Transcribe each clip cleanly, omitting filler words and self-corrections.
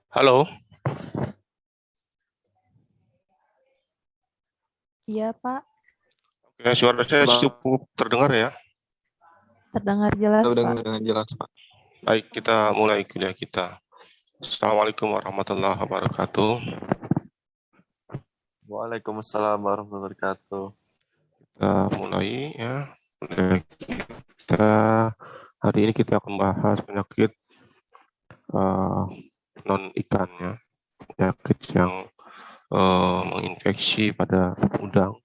Halo, Iya, Pak. ya, suara saya Halo, cukup terdengar ya. Terdengar jelas, udah Pak. dengan jelas, Pak. Baik, kita mulai kuliah kita. Assalamualaikum warahmatullahi wabarakatuh. Waalaikumsalam warahmatullahi wabarakatuh. Kita mulai ya. Kuliah kita hari ini kita akan bahas penyakit non ikan ya, penyakit yang menginfeksi pada udang,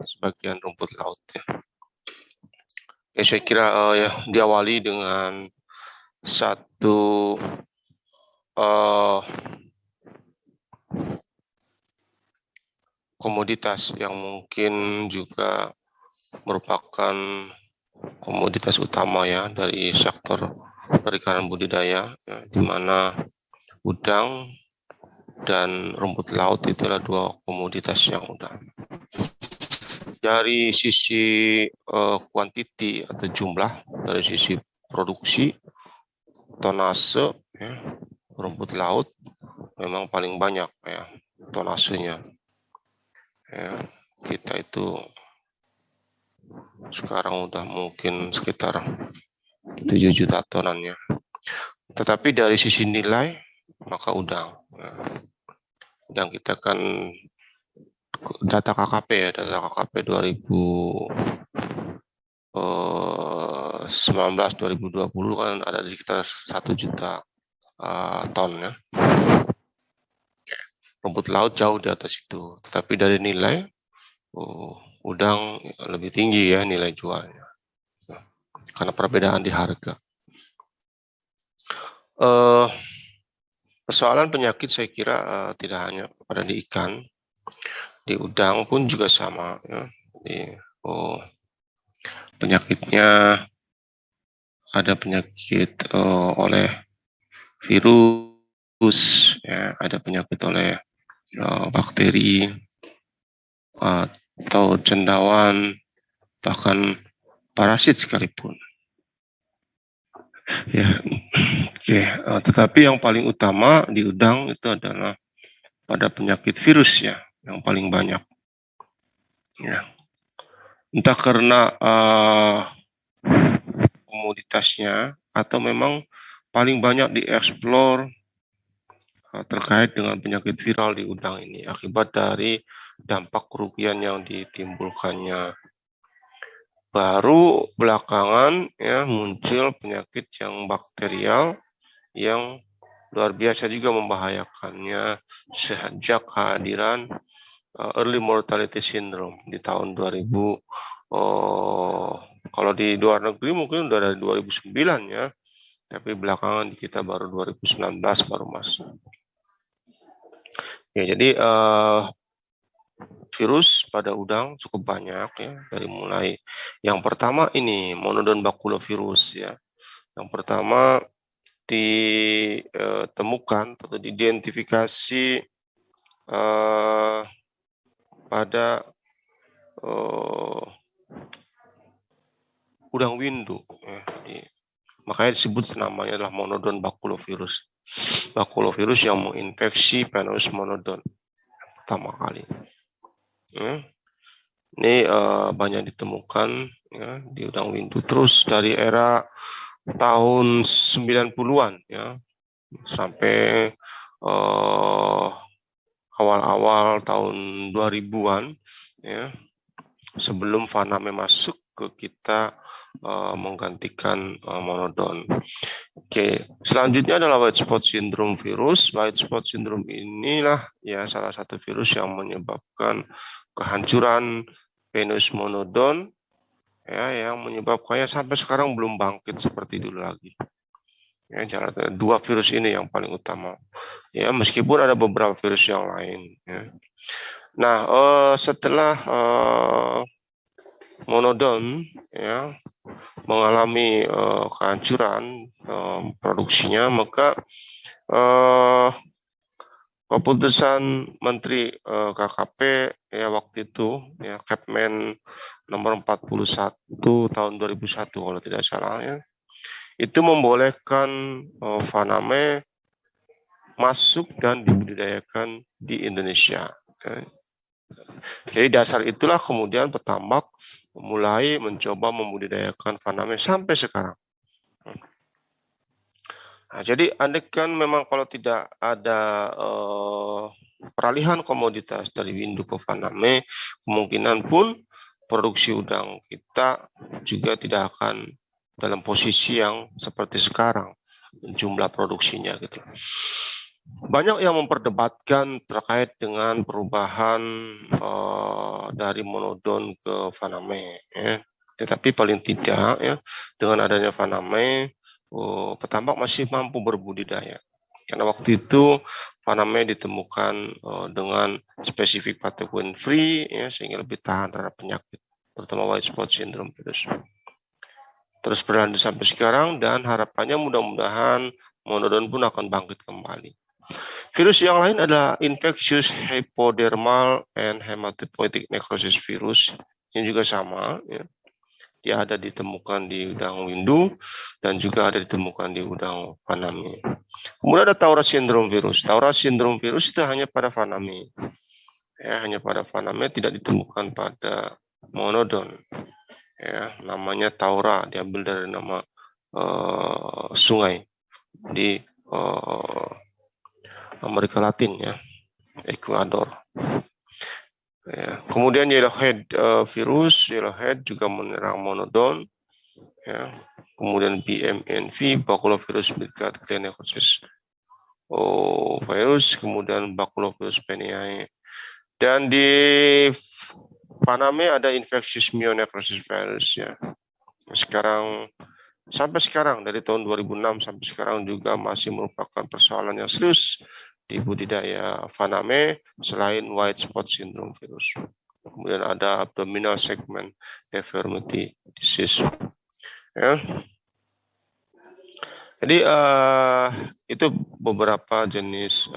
sebagian rumput laut ya. Ya, saya kira ya diawali dengan satu uh, komoditas yang mungkin juga merupakan komoditas utama ya dari sektor perikanan budidaya ya, di mana udang dan rumput laut itu adalah dua komoditas yang utama. Dari sisi kuantiti atau jumlah, dari sisi produksi, tonase ya, rumput laut memang paling banyak ya tonasenya. Ya, kita itu sekarang udah mungkin sekitar 7 juta tonannya. Tetapi dari sisi nilai, maka udang. Udang kita kan data KKP ya, data KKP 2019-2020 kan ada di sekitar 1 juta ton ya. Rumput laut jauh di atas itu. Tetapi dari nilai, udang lebih tinggi ya nilai jualnya. Karena perbedaan di harga. Persoalan penyakit saya kira tidak hanya pada di ikan, di udang pun juga sama ya. Penyakitnya ada penyakit oleh virus ya, ada penyakit oleh bakteri atau cendawan, bahkan parasit sekalipun ya. Oke, tetapi yang paling utama di udang itu adalah pada penyakit virus ya, yang paling banyak ya. Entah karena komoditasnya atau memang paling banyak dieksplor terkait dengan penyakit viral di udang ini akibat dari dampak kerugian yang ditimbulkannya. Baru belakangan ya muncul penyakit yang bakterial yang luar biasa juga membahayakannya sejak kehadiran early mortality syndrome di tahun 2000. Kalau di luar negeri mungkin udah dari 2009 ya, tapi belakangan di kita baru 2019 baru masuk. Ya, jadi virus pada udang cukup banyak ya, dari mulai yang pertama ini monodon bakulovirus ya. Yang pertama ditemukan atau diidentifikasi pada udang windu ya. Makanya disebut namanya adalah monodon bakulovirus. Bakulovirus yang menginfeksi Penaeus monodon pertama kali. Ya. Ini banyak ditemukan ya, di udang windu. Terus dari era tahun 90-an ya sampai awal-awal tahun 2000-an ya, sebelum Vaname masuk ke kita menggantikan monodon. Oke, selanjutnya adalah white spot syndrome virus. White spot syndrome inilah ya salah satu virus yang menyebabkan kehancuran Penaeus monodon ya, yang menyebabkannya sampai sekarang belum bangkit seperti dulu lagi. Ya, dua virus ini yang paling utama. Ya, meskipun ada beberapa virus yang lain. Ya. Nah, setelah monodon ya mengalami kehancuran produksinya, maka keputusan Menteri KKP ya waktu itu ya Kepmen nomor 41 tahun 2001 kalau tidak salah ya, itu membolehkan Vaname masuk dan dibudidayakan di Indonesia. Jadi dasar itulah kemudian petambak mulai mencoba membudidayakan faname sampai sekarang. Nah, jadi andaikan memang kalau tidak ada peralihan komoditas dari windu ke faname, kemungkinan pun produksi udang kita juga tidak akan dalam posisi yang seperti sekarang jumlah produksinya gitu. Banyak yang memperdebatkan terkait dengan perubahan dari monodon ke faname, ya. Tetapi paling tidak ya dengan adanya faname, petambak masih mampu berbudidaya. Karena waktu itu faname ditemukan dengan spesifik patogen free, ya, sehingga lebih tahan terhadap penyakit, terutama white spot syndrome virus. Terus berlanjut sampai sekarang dan harapannya mudah-mudahan monodon pun akan bangkit kembali. Virus yang lain adalah infectious hypodermal and hematopoietic necrosis virus yang juga sama, ya. Dia ada ditemukan di udang windu dan juga ada ditemukan di udang faname. Kemudian ada Taura syndrome virus. Taura syndrome virus itu hanya pada faname, ya, hanya pada faname, tidak ditemukan pada monodon. Ya, namanya Taura, diambil dari nama sungai di Amerika Latin, ya, Ekuador. Ya. Kemudian yellowhead virus, yellowhead juga menyerang monodon. Ya. Kemudian BMNV, baculovirus midgut clan necrosis virus, kemudian baculovirus peniae. Dan di faname ada infectious myonecrosis virus, ya. Sekarang sampai sekarang dari tahun 2006 sampai sekarang juga masih merupakan persoalan yang serius di budidaya faname selain white spot syndrome virus. Kemudian ada abdominal segment deformity disease. Ya. Jadi itu beberapa jenis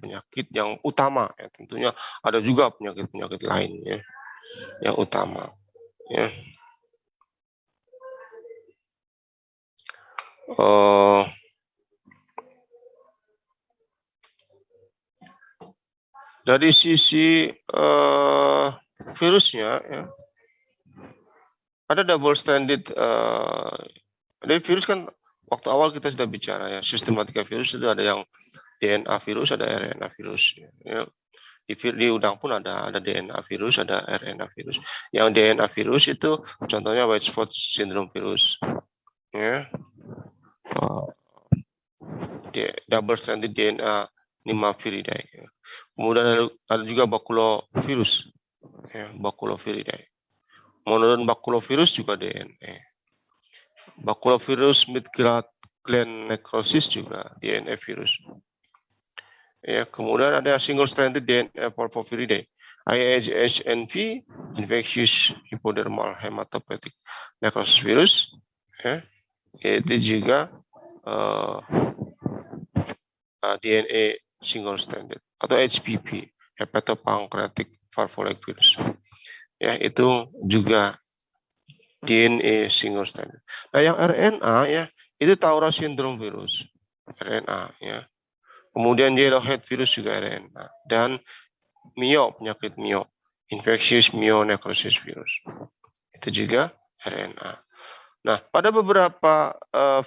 penyakit yang utama. Ya. Tentunya ada juga penyakit-penyakit lain, ya, yang utama. Ya. Dari sisi virusnya, ya, ada double stranded. Dari virus kan waktu awal kita sudah bicara, ya, sistematika virus itu ada yang DNA virus, ada RNA virus. Ya. Di udang pun ada DNA virus, ada RNA virus. Yang DNA virus itu contohnya white spot syndrome virus. Ya. Double stranded DNA Nymphalidae. Ya. Kemudian ada juga baculovirus, ya, baculoviridae. Monodon baculovirus juga DNA. Baculovirus midgut clan necrosis juga DNA virus. Ya, kemudian ada single stranded DNA Porphyridae. IHHNV, infectious hypodermal hematopoietic necrosis virus, ya, itu juga DNA single stranded atau HPV, hepatopancreatic parvovirus virus. Ya, itu juga DNA single stranded. Nah, yang RNA, ya, itu Taura syndrome virus, RNA, ya. Kemudian yellowhead virus juga RNA, dan penyakit mio, infectious myonecrosis virus, itu juga RNA. Nah, pada beberapa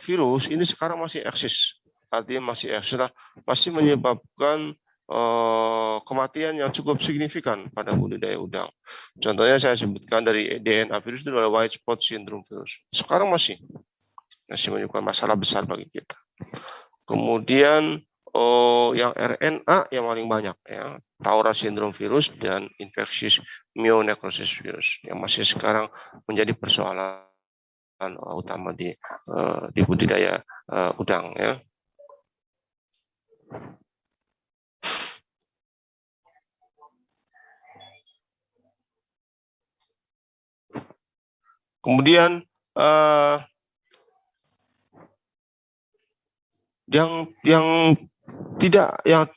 virus ini sekarang masih eksis, artinya masih menyebabkan kematian yang cukup signifikan pada budidaya udang. Contohnya saya sebutkan dari DNA virus itu adalah white spot syndrome virus. Sekarang masih menyebabkan masalah besar bagi kita. Kemudian yang RNA yang paling banyak, ya, Taura syndrome virus dan infectious myonecrosis virus yang masih sekarang menjadi persoalan utama di budidaya udang, ya. Kemudian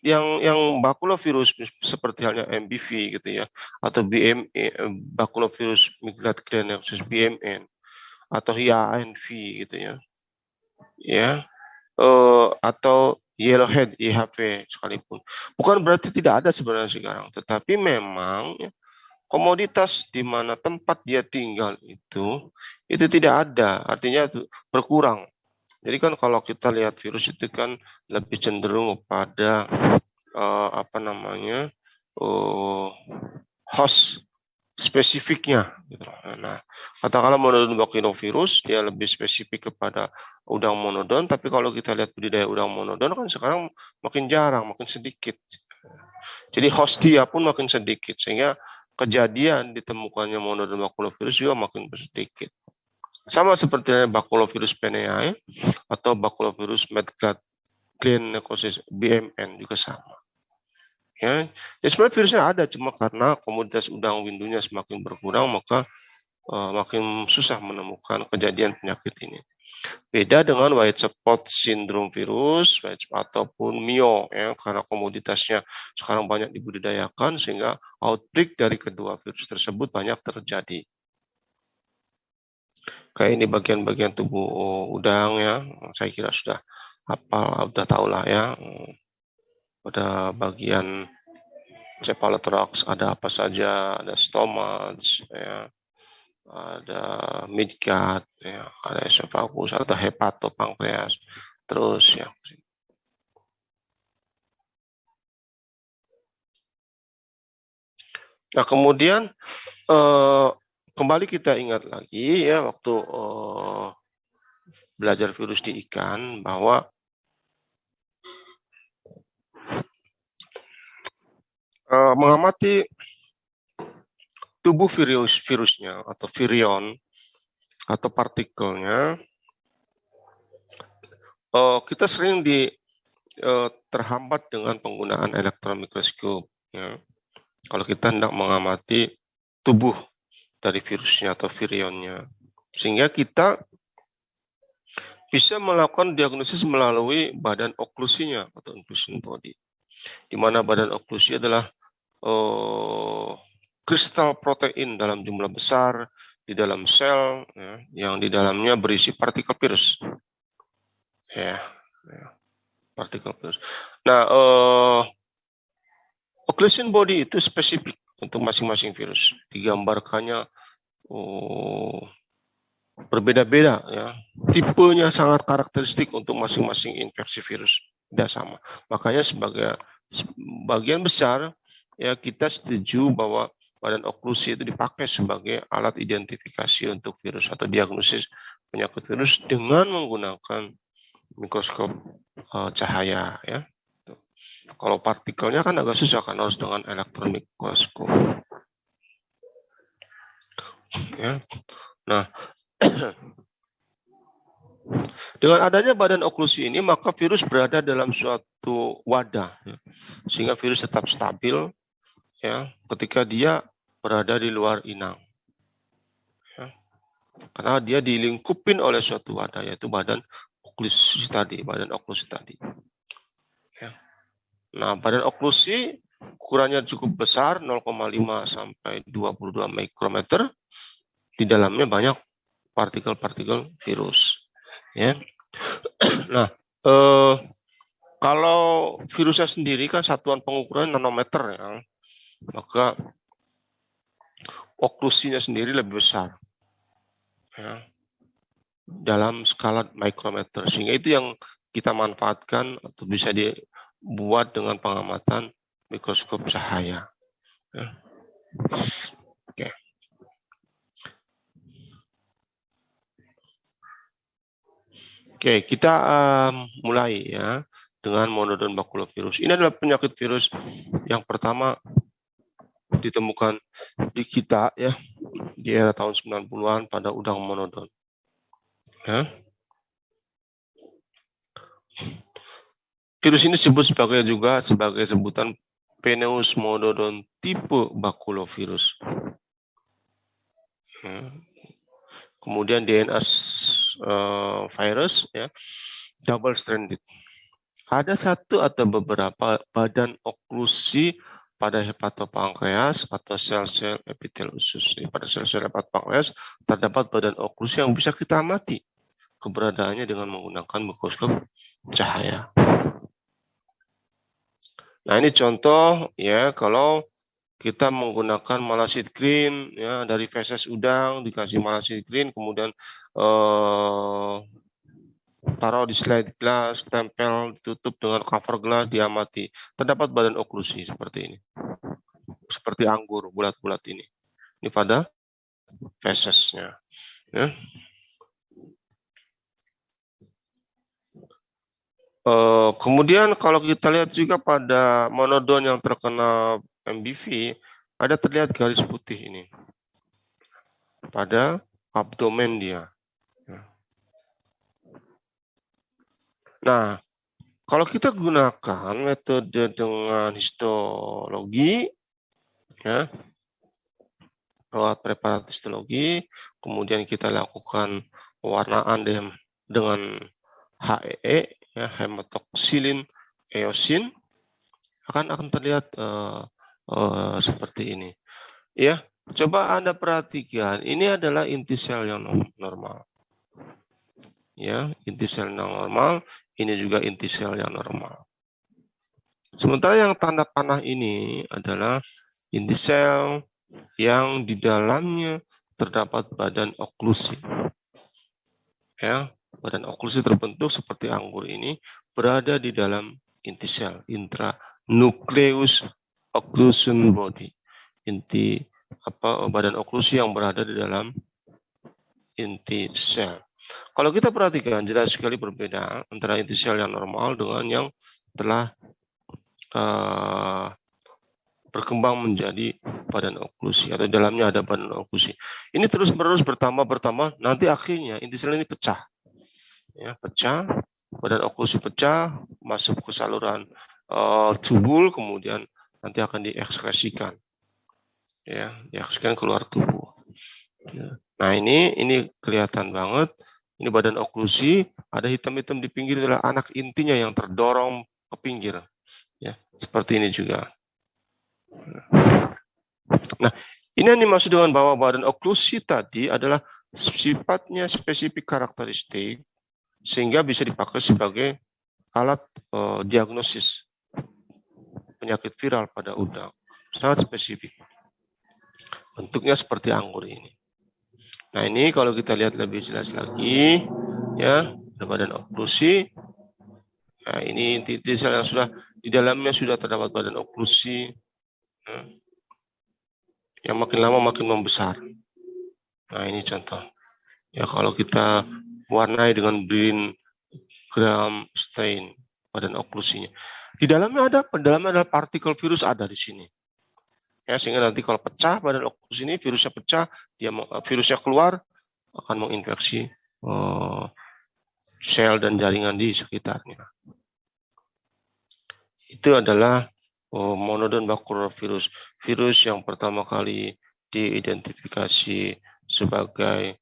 yang baculovirus seperti halnya MBV gitu, ya, atau baculovirus midgut clan necrosis BMN atau HIANV gitu, ya. Ya. Atau yellowhead IHP sekalipun. Bukan berarti tidak ada sebenarnya sekarang, tetapi memang ya, komoditas di mana tempat dia tinggal itu tidak ada, artinya itu berkurang. Jadi kan kalau kita lihat virus itu kan lebih cenderung pada host spesifiknya. Gitu. Nah, katakanlah monodon bakulovirus dia lebih spesifik kepada udang monodon, tapi kalau kita lihat budidaya udang monodon kan sekarang makin jarang, makin sedikit. Jadi host dia pun makin sedikit, sehingga kejadian ditemukannya monodon bakulovirus juga makin sedikit. Sama seperti bakulovirus peneae atau bakulovirus medgardlenecosis BMN juga sama. Ya, sebenarnya virusnya ada, cuma karena komoditas udang windunya semakin berkurang, maka makin susah menemukan kejadian penyakit ini. Beda dengan white spot syndrome virus ataupun MIO, ya, karena komoditasnya sekarang banyak dibudidayakan, sehingga outbreak dari kedua virus tersebut banyak terjadi. Kayak ini bagian-bagian tubuh udang ya, saya kira sudah hafal, sudah tahu lah ya. Pada bagian cephalothorax ada apa saja, ada stomach, ya, ada midgut, ya, ada esophagus, ada hepatopankreas, terus ya. Nah kemudian kembali kita ingat lagi ya waktu belajar virus di ikan bahwa mengamati tubuh virusnya atau virion atau partikelnya, kita sering terhambat dengan penggunaan elektron mikroskop. Ya. Kalau kita hendak mengamati tubuh dari virusnya atau virionnya, sehingga kita bisa melakukan diagnosis melalui badan oklusinya atau inclusion body, di mana badan oklusi adalah kristal protein dalam jumlah besar di dalam sel, ya, yang di dalamnya berisi partikel virus. Ya, partikel virus. Nah, occlusion body itu spesifik untuk masing-masing virus. Digambarkannya berbeda-beda, ya. Tipenya sangat karakteristik untuk masing-masing infeksi virus, tidak sama. Makanya sebagai bagian besar ya kita setuju bahwa badan oklusi itu dipakai sebagai alat identifikasi untuk virus atau diagnosis penyakit virus dengan menggunakan mikroskop cahaya, ya. Kalau partikelnya kan agak susah kan, harus dengan elektron mikroskop. Ya. Nah, dengan adanya badan oklusi ini, maka virus berada dalam suatu wadah, ya, sehingga virus tetap stabil, ya, ketika dia berada di luar inang, ya, karena dia dilingkupin oleh suatu wadah, yaitu badan oklusi tadi, Ya. Nah, badan oklusi ukurannya cukup besar, 0,5 sampai 22 mikrometer. Di dalamnya banyak partikel-partikel virus. Ya. Nah, kalau virusnya sendiri kan satuan pengukuran nanometer, ya, maka oklusinya sendiri lebih besar, ya, dalam skala mikrometer, sehingga itu yang kita manfaatkan atau bisa dibuat dengan pengamatan mikroskop cahaya. Ya. Oke. Oke, kita mulai ya dengan monodon bakulovirus. Ini adalah penyakit virus yang pertama ditemukan di kita ya di era tahun 90-an pada udang monodon. Ya. Virus ini disebut juga sebagai sebutan Peneus monodon tipe bakulovirus. Ya. Kemudian DNA virus, ya, double stranded. Ada satu atau beberapa badan oklusi pada hepatopankreas atau sel-sel epitel usus. Pada sel-sel hepatopankreas terdapat badan oklusi yang bisa kita amati keberadaannya dengan menggunakan mikroskop cahaya. Nah, ini contoh ya kalau kita menggunakan malasid green ya dari feses udang dikasih malasid green kemudian taruh di slide glass, tempel, ditutup dengan cover glass, diamati. Terdapat badan oklusi seperti ini. Seperti anggur bulat-bulat ini. Ini pada fesesnya. Ya. Kemudian kalau kita lihat juga pada monodon yang terkena MBV, ada terlihat garis putih ini. Pada abdomen dia. Nah, kalau kita gunakan metode dengan histologi, ya, lewat preparat histologi, kemudian kita lakukan pewarnaan dengan HEE, ya, hematoxylin eosin, akan terlihat seperti ini. Ya, coba Anda perhatikan, ini adalah inti sel yang normal. Ya, inti sel yang normal, ini juga inti sel yang normal. Sementara yang tanda panah ini adalah inti sel yang di dalamnya terdapat badan oklusi. Ya, badan oklusi terbentuk seperti anggur ini berada di dalam inti sel, intranucleus occlusion body. Inti badan oklusi yang berada di dalam inti sel. Kalau kita perhatikan jelas sekali berbeda antara inti sel yang normal dengan yang telah berkembang menjadi badan oklusi atau dalamnya ada badan oklusi. Ini terus-menerus bertambah, nanti akhirnya inti sel ini pecah. Ya, pecah, badan oklusi pecah, masuk ke saluran tubul, kemudian nanti akan diekskresikan. Ya, diekskresikan keluar tubuh. Ya. Nah, ini kelihatan banget. Ini badan oklusi, ada hitam-hitam di pinggir adalah anak intinya yang terdorong ke pinggir. Ya, seperti ini juga. Nah, ini yang dimaksud dengan bahwa badan oklusi tadi adalah sifatnya spesifik karakteristik sehingga bisa dipakai sebagai alat diagnosis penyakit viral pada udang. Sangat spesifik. Bentuknya seperti anggur ini. Nah, ini kalau kita lihat lebih jelas lagi, ya, badan oklusi. Nah, ini inti sel yang sudah di dalamnya sudah terdapat badan oklusi. Ya. Yang makin lama makin membesar. Nah, ini contoh. Ya, kalau kita warnai dengan green gram stain badan oklusinya. Di dalamnya adalah partikel virus ada di sini. Ya, sehingga nanti kalau pecah badan oklusi ini, virusnya pecah, virusnya keluar, akan menginfeksi sel dan jaringan di sekitarnya. Itu adalah monodon bakulovirus, virus yang pertama kali diidentifikasi sebagai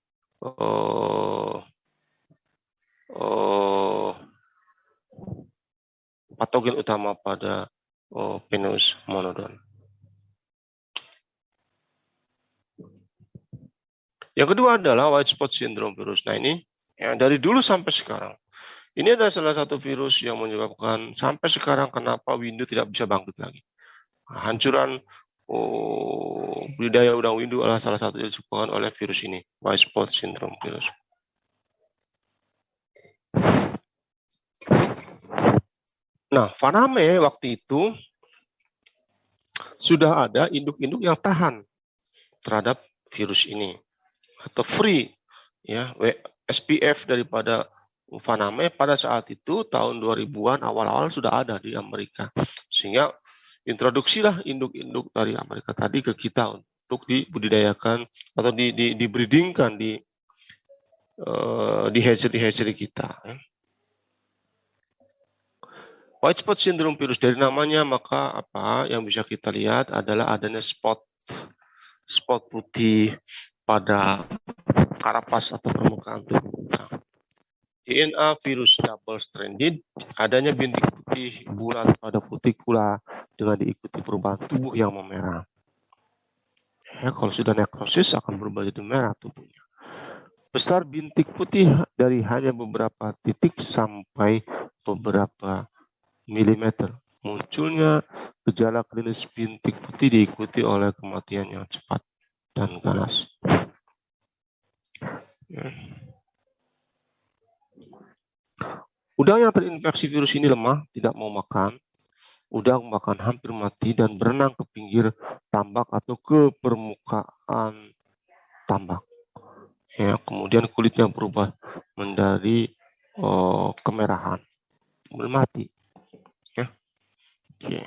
patogen utama pada Penaeus monodon. Yang kedua adalah white spot syndrome virus. Nah, ini ya, dari dulu sampai sekarang. Ini adalah salah satu virus yang menyebabkan sampai sekarang kenapa Windu tidak bisa bangkit lagi. Hancuran budidaya udang Windu adalah salah satu yang disebabkan oleh virus ini, white spot syndrome virus. Nah, Vaname waktu itu sudah ada induk-induk yang tahan terhadap virus ini atau free, ya, SPF daripada Vaname pada saat itu tahun 2000-an awal-awal sudah ada di Amerika, sehingga introduksilah induk-induk dari Amerika tadi ke kita untuk dibudidayakan atau dibreedingkan di hatchery kita. White spot syndrome virus dari namanya maka apa yang bisa kita lihat adalah adanya spot putih pada karapas atau permukaan tubuh. DNA virus double stranded, adanya bintik putih bulat pada kutikula dengan diikuti perubahan tubuh yang memerah. Ya, kalau sudah nekrosis akan berubah jadi merah tubuhnya. Besar bintik putih dari hanya beberapa titik sampai beberapa milimeter. munculnya gejala klinis bintik putih diikuti oleh kematian yang cepat dan ganas. Ya. Udang yang terinfeksi virus ini lemah, tidak mau makan. Udang bahkan hampir mati dan berenang ke pinggir tambak atau ke permukaan tambak. Ya, kemudian kulitnya berubah menjadi kemerahan, kemudian mati. Ya. Oke.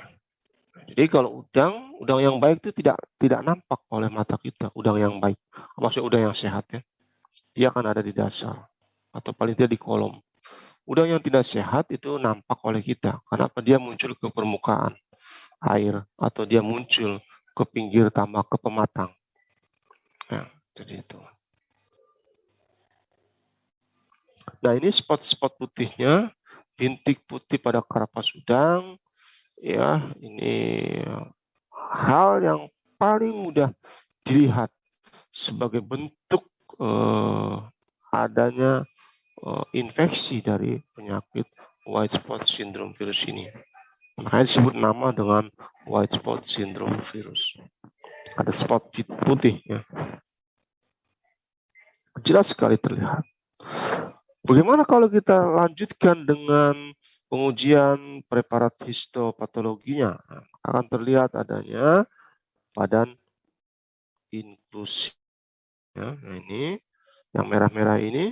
Jadi kalau udang yang baik itu tidak nampak oleh mata kita. Udang yang baik, maksudnya udang yang sehat ya, dia akan ada di dasar atau paling tidak di kolom. Udang yang tidak sehat itu nampak oleh kita. Kenapa? Dia muncul ke permukaan air atau dia muncul ke pinggir tambak, ke pematang. Ya, jadi itu. Nah, ini spot-spot putihnya, bintik putih pada karapas udang. Ya, ini hal yang paling mudah dilihat sebagai bentuk adanya infeksi dari penyakit white spot syndrome virus ini. Makanya disebut nama dengan white spot syndrome virus. Ada spot putih ya. Jelas sekali terlihat. Bagaimana kalau kita lanjutkan dengan pengujian preparat histopatologinya? Akan terlihat adanya badan inklusi. Ya, nah ini yang merah-merah ini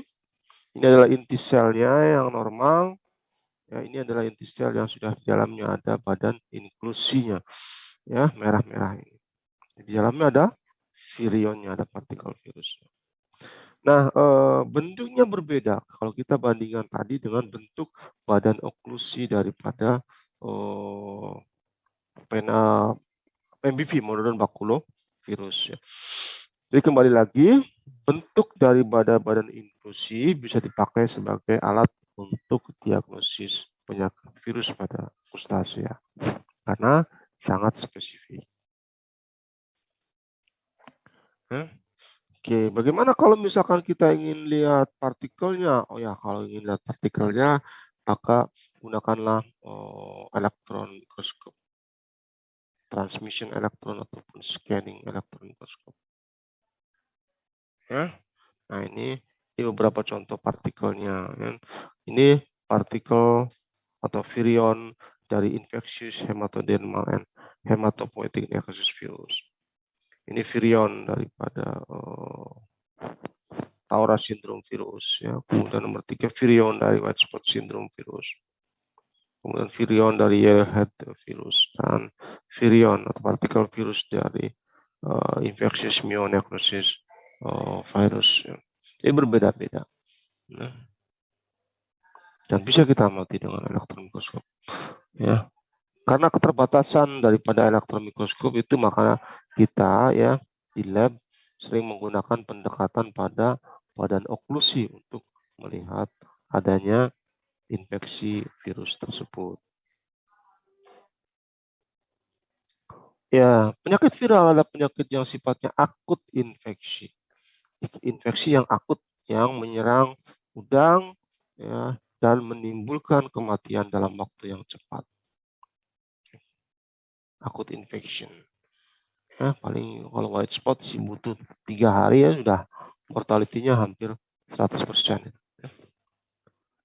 adalah inti selnya yang normal. Ya, ini adalah inti sel yang sudah di dalamnya ada badan inklusinya. Ya, merah-merah ini. Di dalamnya ada virionnya, ada partikel virusnya. Nah, bentuknya berbeda kalau kita bandingkan tadi dengan bentuk badan oklusi daripada MBV, monodon bakulovirus. Ya. Jadi kembali lagi, bentuk dari badan inklusi bisa dipakai sebagai alat untuk diagnosis penyakit virus pada krustasea karena sangat spesifik. Oke, bagaimana kalau misalkan kita ingin lihat partikelnya? Oh ya, kalau ingin lihat partikelnya, maka gunakanlah elektron mikroskop, transmission elektron ataupun scanning elektron mikroskop. Ya, nah ini beberapa contoh partikelnya. Ya. Ini partikel atau virion dari infectious hematodermal and hematopoietic necrosis virus. Ini virion daripada Taura syndrome virus, ya. Kemudian nomor 3 virion dari white spot syndrome virus. Kemudian virion dari yellowhead virus dan virion atau partikel virus dari infectious myonecrosis virus. Ya. Ini berbeda-beda. Ya. Dan bisa kita amati dengan elektron mikroskop. Ya. Karena keterbatasan daripada elektron mikroskop itu, maka kita ya di lab sering menggunakan pendekatan pada badan oklusi untuk melihat adanya infeksi virus tersebut. Ya, penyakit viral adalah penyakit yang sifatnya akut infeksi. Infeksi yang akut yang menyerang udang ya, dan menimbulkan kematian dalam waktu yang cepat. Akut infection. Ya, paling kalau white spot sih butuh 3 hari ya sudah mortality-nya hampir 100%.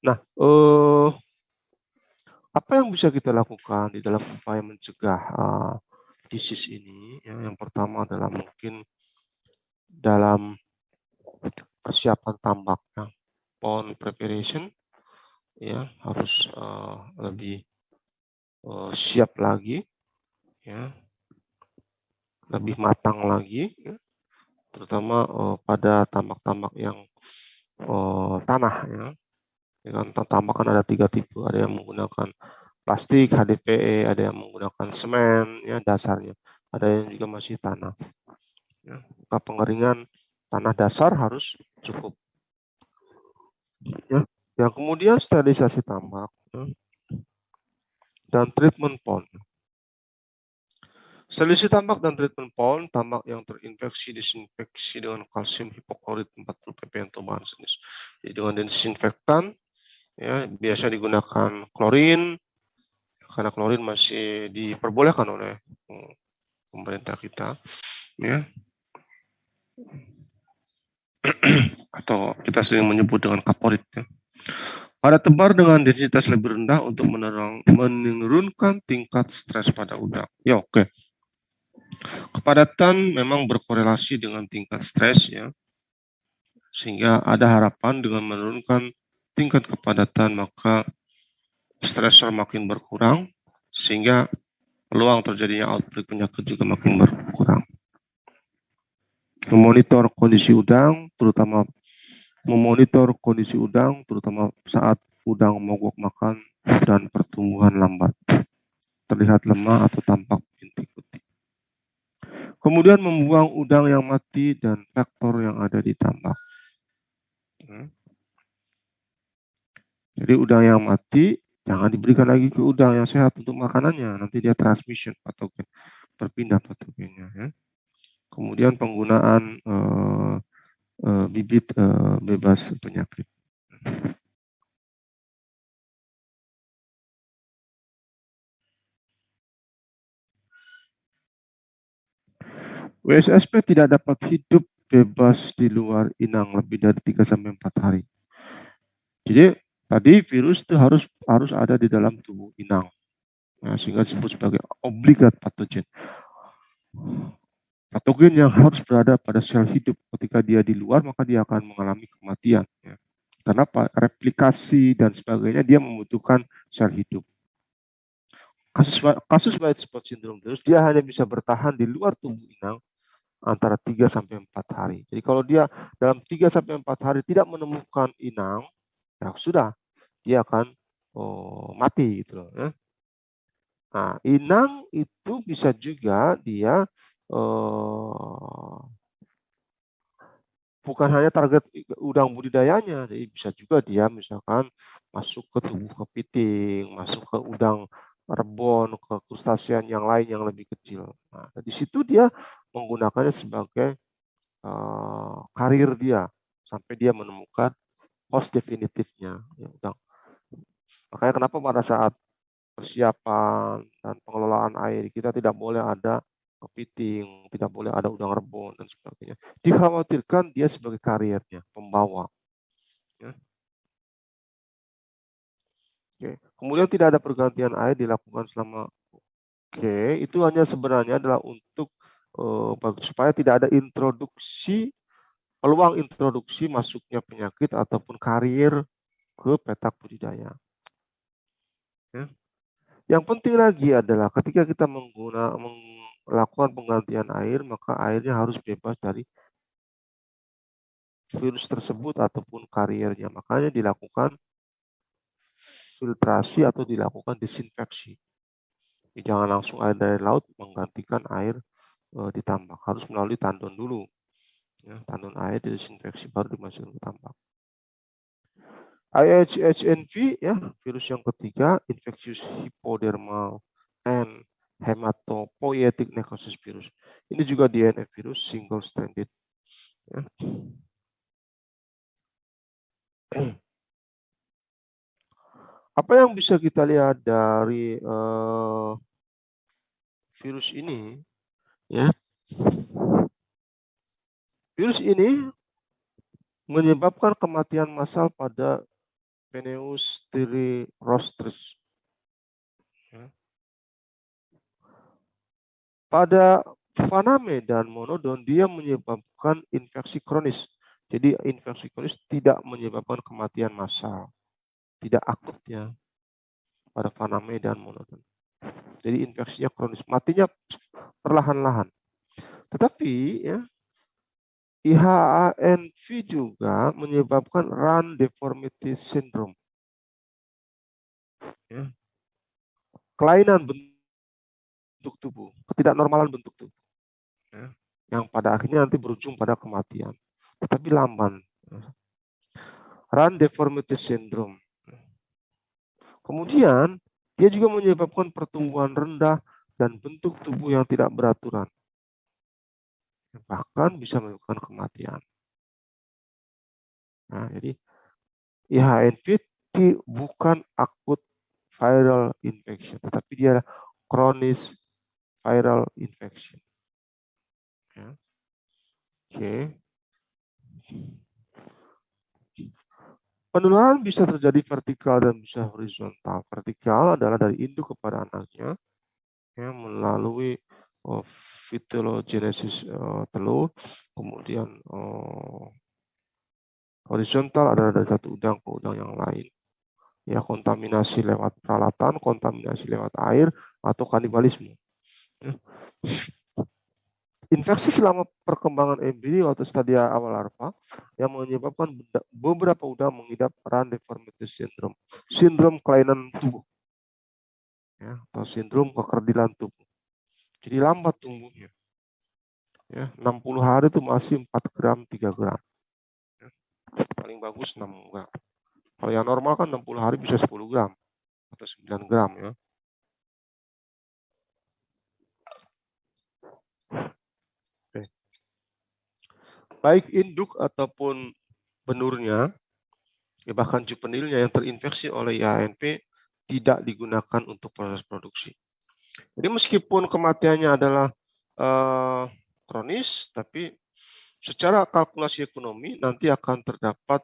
Nah, apa yang bisa kita lakukan di dalam upaya mencegah disease ini? Ya, yang pertama adalah mungkin dalam persiapan tambak, ya, pond preparation, ya harus lebih siap lagi, ya, lebih matang lagi, ya, terutama pada tambak-tambak yang tanah, ya. Dengan tambak kan ada 3 tipe, ada yang menggunakan plastik, HDPE, ada yang menggunakan semen, ya dasarnya, ada yang juga masih tanah. Ya, pengeringan tanah dasar harus cukup. Ya, yang kemudian sterilisasi tambak, ya, dan treatment pond. Sterilisasi tambak dan treatment pond, tambak yang terinfeksi disinfeksi dengan kalsium hipoklorit 40 ppm atau bahan jenis. Jadi dengan disinfektan, ya biasa digunakan klorin, karena klorin masih diperbolehkan oleh pemerintah kita, ya. Atau kita sering menyebut dengan kaporit, ya. Pada tebar dengan densitas lebih rendah untuk menurunkan tingkat stres pada udang. Ya, oke. Kepadatan memang berkorelasi dengan tingkat stres, ya. Sehingga ada harapan dengan menurunkan tingkat kepadatan maka stresor makin berkurang sehingga peluang terjadinya outbreak penyakit juga makin berkurang. Memonitor kondisi udang terutama saat udang mogok makan dan pertumbuhan lambat, terlihat lemah atau tampak bintik putih. Kemudian membuang udang yang mati dan faktor yang ada di tambak. Jadi udang yang mati jangan diberikan lagi ke udang yang sehat untuk makanannya, nanti dia transmission patogen, berpindah patogennya, ya. Kemudian penggunaan bibit bebas penyakit. WSSP tidak dapat hidup bebas di luar inang lebih dari 3-4 hari. Jadi tadi virus itu harus ada di dalam tubuh inang, ya, sehingga disebut sebagai obligat patogen. Patogen yang harus berada pada sel hidup. Ketika dia di luar maka dia akan mengalami kematian, ya. Karena replikasi dan sebagainya dia membutuhkan sel hidup. Kasus white spot syndrome terus dia hanya bisa bertahan di luar tubuh inang antara 3-4 hari. Jadi kalau dia dalam 3-4 hari tidak menemukan inang, ya sudah, dia akan mati gitu loh, ya. Nah, inang itu bisa juga dia bukan hanya target udang budidayanya, jadi bisa juga dia misalkan masuk ke tubuh kepiting, masuk ke udang rebon, ke krustasian yang lain yang lebih kecil. Nah, di situ dia menggunakannya sebagai karir dia sampai dia menemukan host definitifnya, ya, udang. Makanya kenapa pada saat persiapan dan pengelolaan air kita tidak boleh ada kepiting, tidak boleh ada udang rebon dan sebagainya. Dikhawatirkan dia sebagai karirnya, pembawa. Ya. Oke. Kemudian tidak ada pergantian air dilakukan selama. Oke, itu hanya sebenarnya adalah untuk supaya tidak ada peluang introduksi masuknya penyakit ataupun karier ke petak budidaya. Ya. Yang penting lagi adalah ketika kita melakukan penggantian air, maka airnya harus bebas dari virus tersebut ataupun kariernya. Makanya dilakukan filtrasi atau dilakukan disinfeksi. Jadi jangan langsung air dari laut menggantikan air di tambak. Harus melalui tandon dulu. Ya, tandon air disinfeksi baru dimasukkan ke tambak. IHHNV, ya, virus yang ketiga, infectious hypodermal and hematopoietic necrosis virus. Ini juga DNF virus single stranded. Ya. Apa yang bisa kita lihat dari virus ini? Ya, virus ini menyebabkan kematian massal pada Peneus rostris. Ya. Pada Vaname dan Monodon dia menyebabkan infeksi kronis. Jadi infeksi kronis tidak menyebabkan kematian massal, tidak akut, ya, pada Vaname dan Monodon. Jadi infeksinya kronis, matinya perlahan-lahan. Tetapi ya, IHANV juga menyebabkan run deformity syndrome. Ya. Kelainan bentuk tubuh, ketidaknormalan bentuk tubuh. Ya. Yang pada akhirnya nanti berujung pada kematian. Tetapi lamban. Ya. Run deformity syndrome. Kemudian, dia juga menyebabkan pertumbuhan rendah dan bentuk tubuh yang tidak beraturan. Bahkan bisa menyebabkan kematian. Nah, jadi IHNV bukan akut viral infection, tetapi dia chronic viral infection. Ya. Oke. Penularan bisa terjadi vertikal dan bisa horizontal. Vertikal adalah dari induk kepada anaknya, ya, melalui fitogenesis telur, kemudian horizontal adalah dari satu udang ke udang yang lain. Ya, kontaminasi lewat peralatan, kontaminasi lewat air, atau kanibalisme. Ya. Infeksi selama perkembangan embrio atau stadia awal larva yang menyebabkan beberapa udang mengidap run deformity syndrome, sindrom kelainan tubuh, ya, atau sindrom kekerdilan tubuh. Jadi lambat tumbuhnya. Ya, 60 hari itu masih 4 gram, 3 gram. Ya, paling bagus 6 gram. Kalau yang normal kan 60 hari bisa 10 gram atau 9 gram. Ya. Oke. Baik induk ataupun benurnya, ya bahkan juvenilnya yang terinfeksi oleh IANP tidak digunakan untuk proses produksi. Jadi meskipun kematiannya adalah kronis, tapi secara kalkulasi ekonomi nanti akan terdapat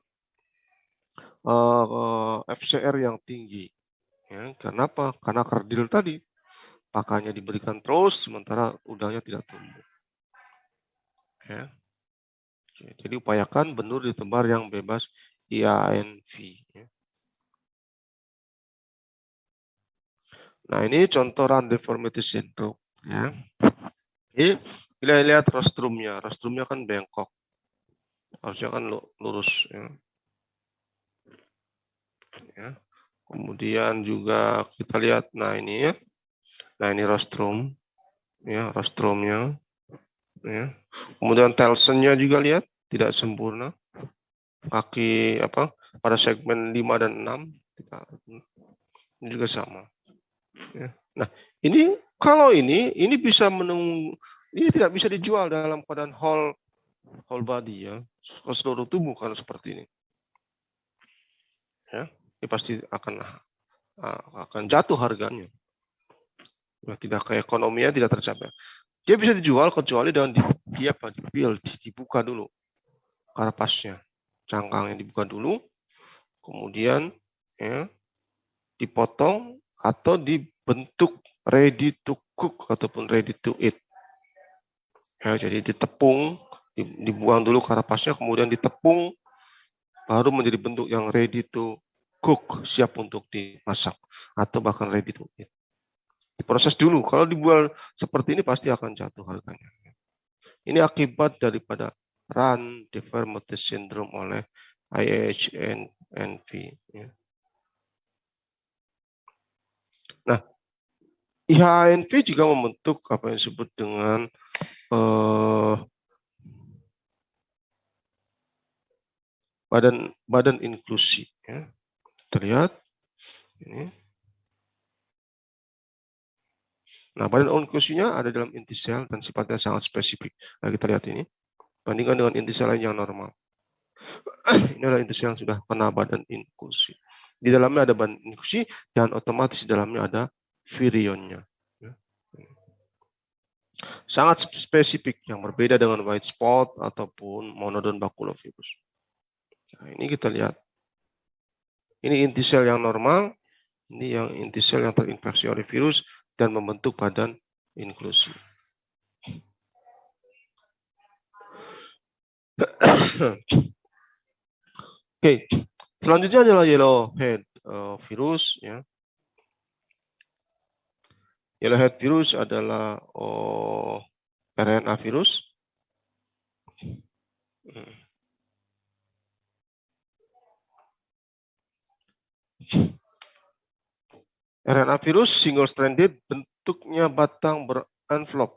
FCR yang tinggi. Ya, kenapa? Karena kerdil tadi pakannya diberikan terus, sementara udangnya tidak tumbuh. Ya. Jadi upayakan benur ditebar yang bebas IANV. Ya. Nah ini contoh run deformity syndrome. Ya. Ini bila lihat rostrumnya kan bengkok, harusnya kan lurus. Ya. Ya. Kemudian juga kita lihat, nah ini ya, nah ini rostrum, ya rostrumnya. Ya. Kemudian telsennya juga lihat tidak sempurna. Kaki apa pada segmen 5 dan 6 ini juga sama. Ya. Nah, ini kalau ini bisa ini tidak bisa dijual dalam keadaan whole body ya, ke seluruh tubuh kalau seperti ini. Ya, ini pasti akan jatuh harganya. Ya, tidak ke ekonominya tidak tercapai. Dia bisa dijual kecuali dengan dibuka dulu karapasnya, cangkangnya dibuka dulu, kemudian ya, dipotong atau dibentuk ready to cook ataupun ready to eat. Ya, jadi ditepung, dibuang dulu karapasnya, kemudian ditepung, baru menjadi bentuk yang ready to cook, siap untuk dimasak atau bahkan ready to eat. Diproses dulu. Kalau dijual seperti ini pasti akan jatuh harganya. Ini akibat daripada run deformity syndrome oleh IHNP. Ya. Nah, IHNP juga membentuk apa yang disebut dengan badan inklusi. Ya. Terlihat ini. Nah, badan inklusinya ada dalam inti sel dan sifatnya sangat spesifik. Nah, kita lihat ini. Bandingkan dengan inti sel lain yang normal. Ini adalah inti sel yang sudah kena badan inklusi. Di dalamnya ada badan inklusi dan otomatis di dalamnya ada virionnya. Sangat spesifik yang berbeda dengan white spot ataupun monodon baculovirus. Nah, ini kita lihat. Ini inti sel yang normal, ini yang inti sel yang terinfeksi oleh virus dan membentuk badan inklusi. Oke, selanjutnya adalah yellowhead virus. Ya. Yellowhead virus adalah RNA virus. RNA virus single stranded, bentuknya batang berenvelop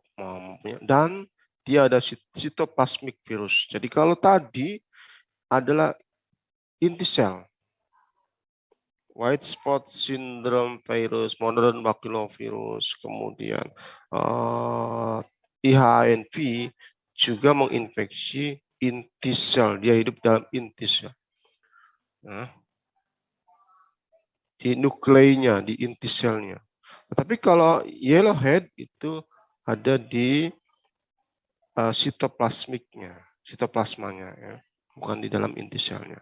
dan dia ada cytoplasmic virus. Jadi kalau tadi adalah inti sel, white spot syndrome virus, monodon baculovirus, kemudian IHNV juga menginfeksi inti sel. Dia hidup dalam inti sel. Nah, di nukleinya, di inti selnya. Tetapi kalau yellowhead itu ada di sitoplasmiknya, sitoplasmanya, ya, bukan di dalam inti selnya.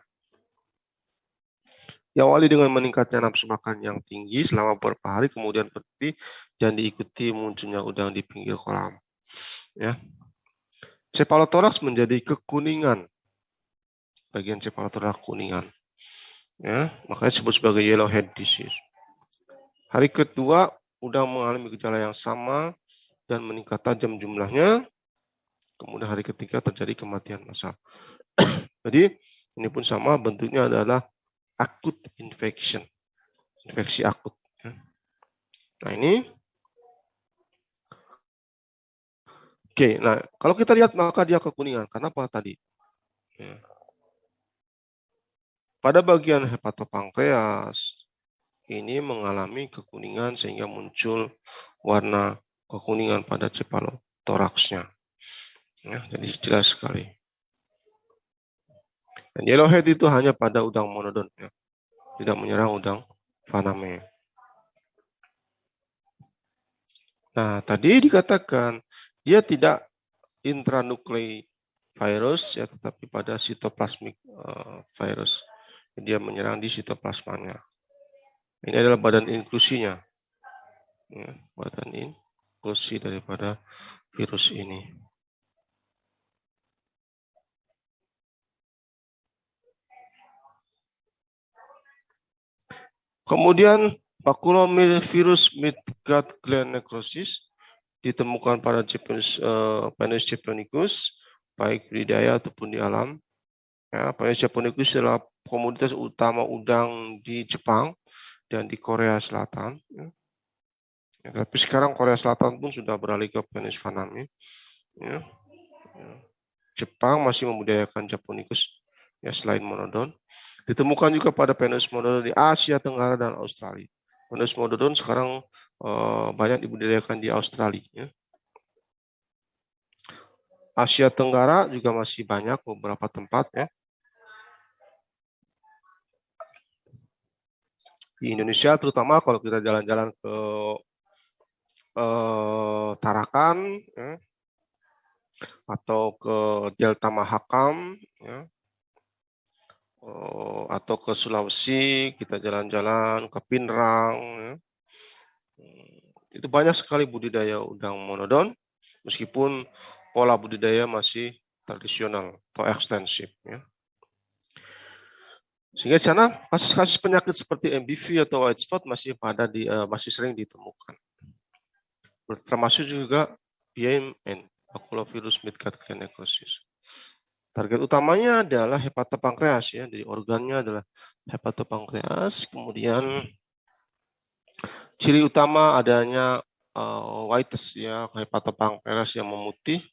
Diawali dengan meningkatnya nafsu makan yang tinggi selama beberapa hari, kemudian berhenti dan diikuti munculnya udang di pinggir kolam. Ya. Cephalothorax menjadi kekuningan, bagian cephalothorax kuningan. Ya, makanya disebut sebagai yellowhead disease. Hari kedua, udang mengalami gejala yang sama dan meningkat tajam jumlahnya. Kemudian hari ketiga terjadi kematian massal. Jadi ini pun sama, bentuknya adalah acute infection, infeksi akut. Nah ini, oke. Nah kalau kita lihat maka dia kekuningan. Kenapa tadi? Ya. Pada bagian hepatopankreas ini mengalami kekuningan sehingga muncul warna kekuningan pada cephalothoraxnya. Ya, jadi jelas sekali. Dan yellowhead itu hanya pada udang monodon, ya. Tidak menyerang udang faname. Nah, tadi dikatakan dia tidak intranuclei virus, ya, tetapi pada sitoplasmic virus. Dia menyerang di sitoplasmanya. Ini adalah badan inklusinya, ya, badan inklusi daripada virus ini. Kemudian Paculovirus midgut gland necrosis ditemukan pada Penis japonicus, baik budidaya ataupun di alam. Ya, Penis japonicus adalah komoditas utama udang di Jepang dan di Korea Selatan. Ya, tapi sekarang Korea Selatan pun sudah beralih ke Penis faname. Ya. Jepang masih membudidayakan japonicus, ya, selain monodon. Ditemukan juga pada Penis monodon di Asia Tenggara dan Australia. Penis monodon sekarang banyak dibudidayakan di Australia. Ya. Asia Tenggara juga masih banyak beberapa tempat, ya. Di Indonesia terutama kalau kita jalan-jalan ke Tarakan, ya, atau ke Delta Mahakam, ya, atau ke Sulawesi, kita jalan-jalan ke Pinrang, ya. Itu banyak sekali budidaya udang monodon, meskipun pola budidaya masih tradisional atau ekstensif. Ya. Sehingga di sana kasus-kasus penyakit seperti MBV atau white spot masih masih sering ditemukan. Termasuk juga PMN, Paculovirus midgut gland necrosis. Target utamanya adalah hepatopankreas, ya, jadi organnya adalah hepatopankreas. Kemudian ciri utama adanya whites, ya, hepatopankreas yang memutih,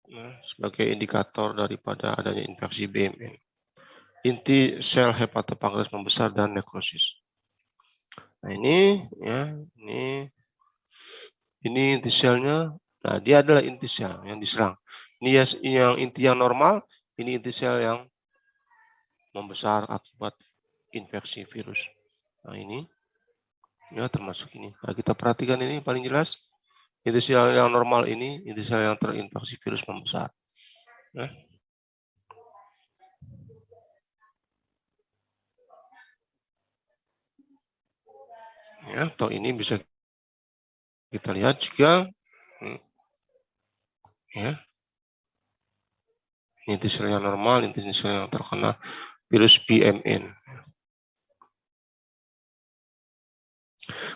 ya, sebagai indikator daripada adanya infeksi BMN. Inti sel hepatopankreas membesar dan nekrosis. Nah ini, ya, ini inti selnya. Nah dia adalah inti sel yang diserang. Ini yang inti yang normal, ini inti sel yang membesar akibat infeksi virus. Nah ini, ya, termasuk ini. Nah, kita perhatikan ini paling jelas. Inti sel yang normal ini, inti sel yang terinfeksi virus membesar. Ya. Ya, atau ini bisa kita lihat juga, ya, inti sel yang normal, inti sel yang terkena virus BMN.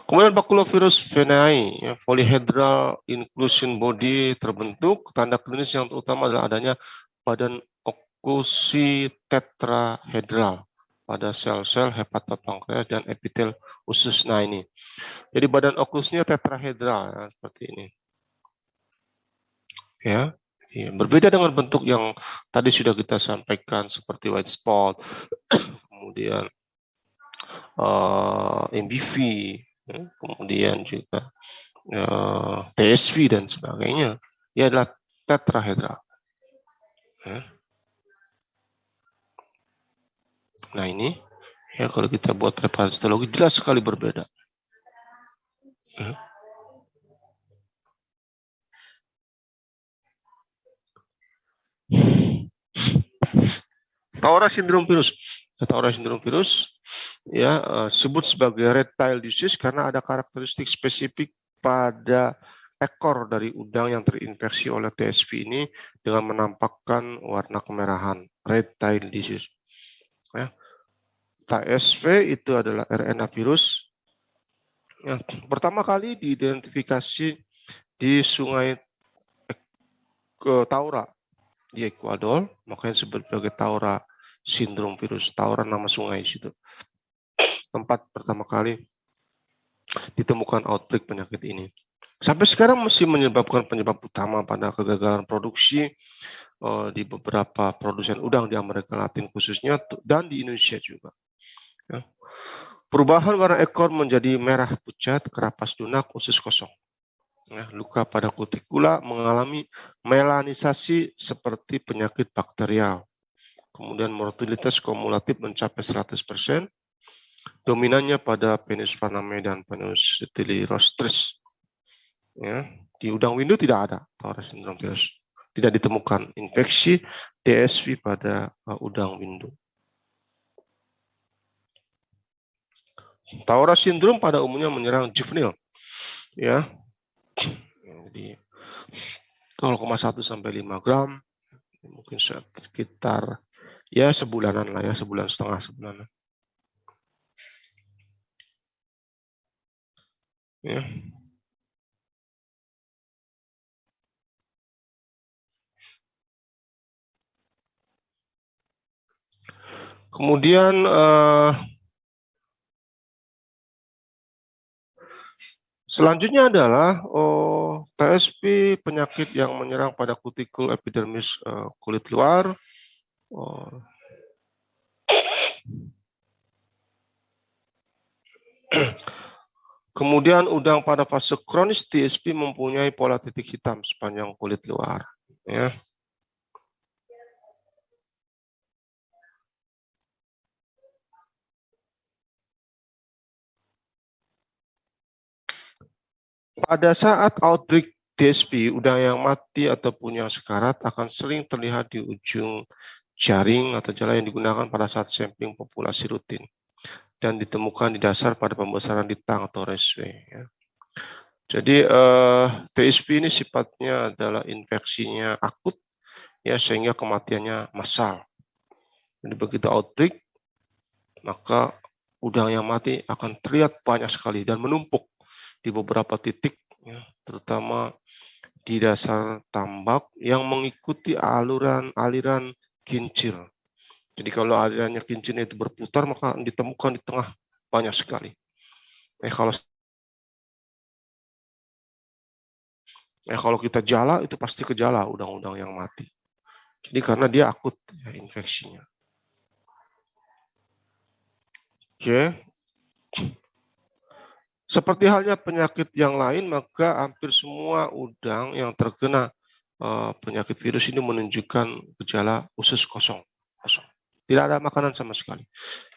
Kemudian Paculovirus venae, ya, polyhedral inclusion body terbentuk. Tanda klinis yang terutama adalah adanya badan oklusi tetrahedral pada sel-sel hepatopankreas dan epitel usus. Nah ini, jadi badan oklusnya tetrahedral, ya, seperti ini. Ya, ya, berbeda dengan bentuk yang tadi sudah kita sampaikan seperti white spot, kemudian MBV, ya, kemudian juga TSV dan sebagainya. Ia adalah tetrahedral. Ya. Nah ini Ya, kalau kita buat preparasi histologi jelas sekali berbeda. Taura sindrom virus. Taura sindrom virus ya sebut sebagai red tail disease karena ada karakteristik spesifik pada ekor dari udang yang terinfeksi oleh TSV ini dengan menampakkan warna kemerahan, red tail disease. Ya. TSV itu adalah RNA virus yang pertama kali diidentifikasi di sungai Taura di Ekuador, makanya disebut sebagai Taura sindrom virus. Taura nama sungai situ. Tempat pertama kali ditemukan outbreak penyakit ini. Sampai sekarang masih menyebabkan penyebab utama pada kegagalan produksi di beberapa produsen udang di Amerika Latin khususnya dan di Indonesia juga. Ya. Perubahan warna ekor menjadi merah pucat, kerapas lunak, usus kosong. Ya, luka pada kutikula mengalami melanisasi seperti penyakit bakterial. Kemudian mortalitas kumulatif mencapai 100%. Dominannya pada Penis vanae dan Penis stylirostris. Ya, di udang windu tidak ada Taura sindrom virus. Tidak ditemukan infeksi TSV pada udang windu. Taura sindrom pada umumnya menyerang juvenil. Ya. Jadi 0,1 sampai 5 gram, mungkin sekitar ya sebulanan lah ya, sebulan setengah sebulanan. Ya. Kemudian selanjutnya adalah TSP, penyakit yang menyerang pada kutikul epidermis kulit luar. Kemudian udang pada fase kronis TSP mempunyai pola titik hitam sepanjang kulit luar. Ya. Pada saat outbreak TSP, udang yang mati ataupun yang sekarat akan sering terlihat di ujung jaring atau jala yang digunakan pada saat sampling populasi rutin dan ditemukan di dasar pada pembesaran di tang atau raceway. Ya. Jadi TSP ini sifatnya adalah infeksinya akut, ya sehingga kematiannya massal. Jadi begitu outbreak, maka udang yang mati akan terlihat banyak sekali dan menumpuk di beberapa titik, ya, terutama di dasar tambak yang mengikuti aliran kincir. Jadi kalau alirannya kincir itu berputar, maka ditemukan di tengah banyak sekali. Kalau kita jala, itu pasti kejala udang-udang yang mati. Jadi karena dia akut ya, infeksinya. Oke. Seperti halnya penyakit yang lain, maka hampir semua udang yang terkena penyakit virus ini menunjukkan gejala usus kosong. Tidak ada makanan sama sekali.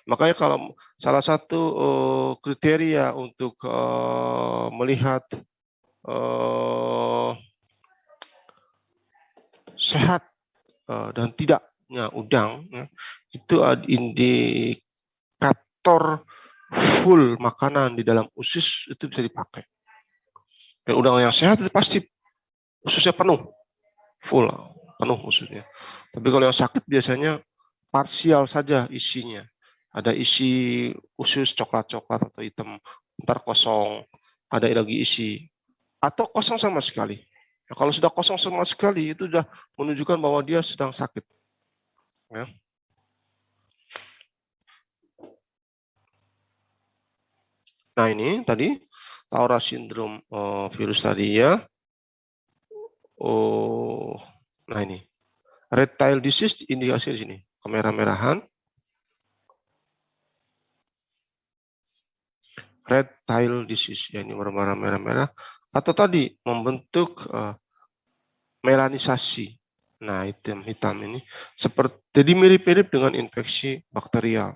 Makanya kalau salah satu kriteria untuk melihat sehat dan tidaknya udang, ya, itu indikator full makanan di dalam usus itu bisa dipakai. Dan udang yang sehat itu pasti ususnya penuh, full, penuh ususnya. Tapi kalau yang sakit biasanya parsial saja isinya. Ada isi usus coklat-coklat atau hitam, ntar kosong, ada lagi isi, atau kosong sama sekali. Ya, kalau sudah kosong sama sekali, itu sudah menunjukkan bahwa dia sedang sakit. Ya. Nah ini tadi Taura sindrom virus tadi ya. Nah ini red tail disease indikasi di sini kemerah-merahan. Red tail disease ya, ini warna merah-merah atau tadi membentuk melanisasi. Nah hitam ini seperti jadi mirip-mirip dengan infeksi bakterial.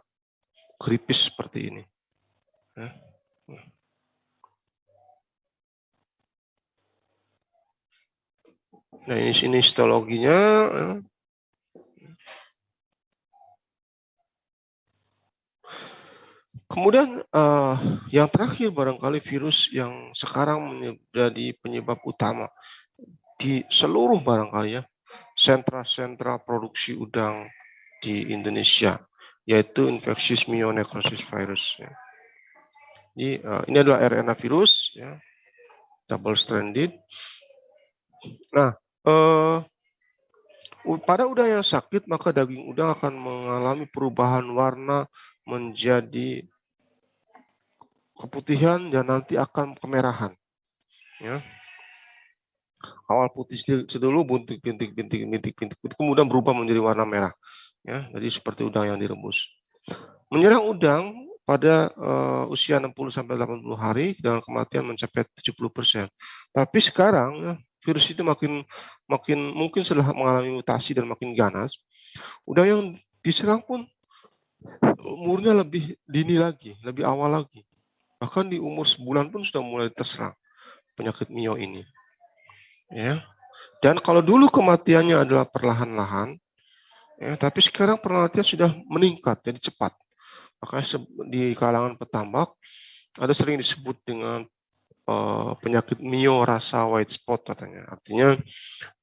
keripis seperti ini. Ya. Nah, ini histologinya. Kemudian yang terakhir barangkali virus yang sekarang menjadi penyebab utama di seluruh barangkali ya sentra-sentra produksi udang di Indonesia, yaitu infectious myonecrosis virus. Ya. Jadi, ini adalah RNA virus, ya, double stranded. Nah, pada udang yang sakit maka daging udang akan mengalami perubahan warna menjadi keputihan dan nanti akan kemerahan. Ya. Awal putih sedulu, bintik, kemudian berubah menjadi warna merah. Ya, jadi seperti udang yang direbus. Menyerang udang pada usia 60-80 hari dengan kematian mencapai 70%. Tapi sekarang ya, virus itu makin mungkin setelah mengalami mutasi dan makin ganas, udang yang diserang pun umurnya lebih dini lagi, lebih awal lagi. Bahkan di umur sebulan pun sudah mulai terserang penyakit mio ini. Ya. Dan kalau dulu kematiannya adalah perlahan-lahan, ya, tapi sekarang perlahan sudah meningkat, jadi cepat. Makanya di kalangan petambak ada sering disebut dengan penyakit mio rasa white spot katanya. Artinya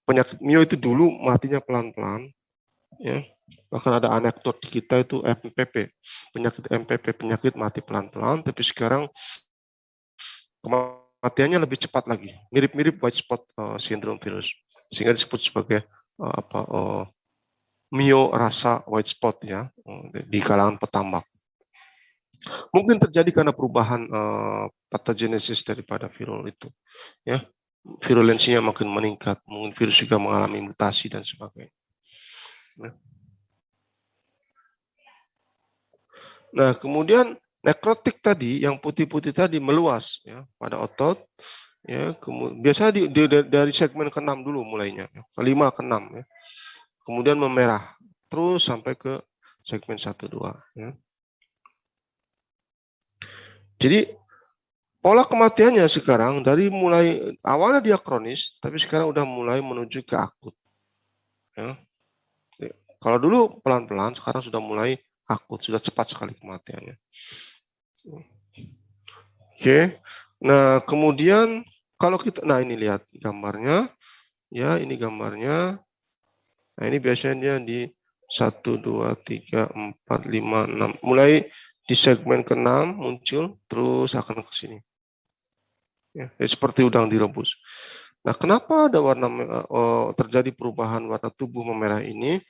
penyakit mio itu dulu matinya pelan-pelan, ya. Bahkan ada anekdot di kita itu MPP, penyakit mati pelan-pelan, tapi sekarang kematiannya lebih cepat lagi, mirip-mirip white spot syndrome virus, sehingga disebut sebagai mio rasa white spot ya di kalangan petambak. Mungkin terjadi karena perubahan pathogenesis daripada virus itu, ya, virulensinya makin meningkat, mungkin virus juga mengalami mutasi dan sebagainya. Nah, kemudian nekrotik tadi, yang putih-putih tadi meluas ya pada otot, ya. Biasanya dari segmen ke-6 dulu mulainya, ya, ke-5 ke-6 ya. Kemudian memerah terus sampai ke segmen 1-2 ya. Jadi pola kematiannya sekarang dari mulai awalnya dia kronis, tapi sekarang udah mulai menuju ke akut. Ya. Kalau dulu pelan-pelan, sekarang sudah mulai akut, sudah cepat sekali kematiannya. Oke, nah kemudian kalau kita, nah ini lihat gambarnya, ya ini gambarnya. Nah ini biasanya di 1, 2, 3, 4, 5, 6. Mulai di segmen ke-6 muncul, terus akan ke sini. Ya, seperti udang direbus. Nah, kenapa ada terjadi perubahan warna tubuh memerah ini?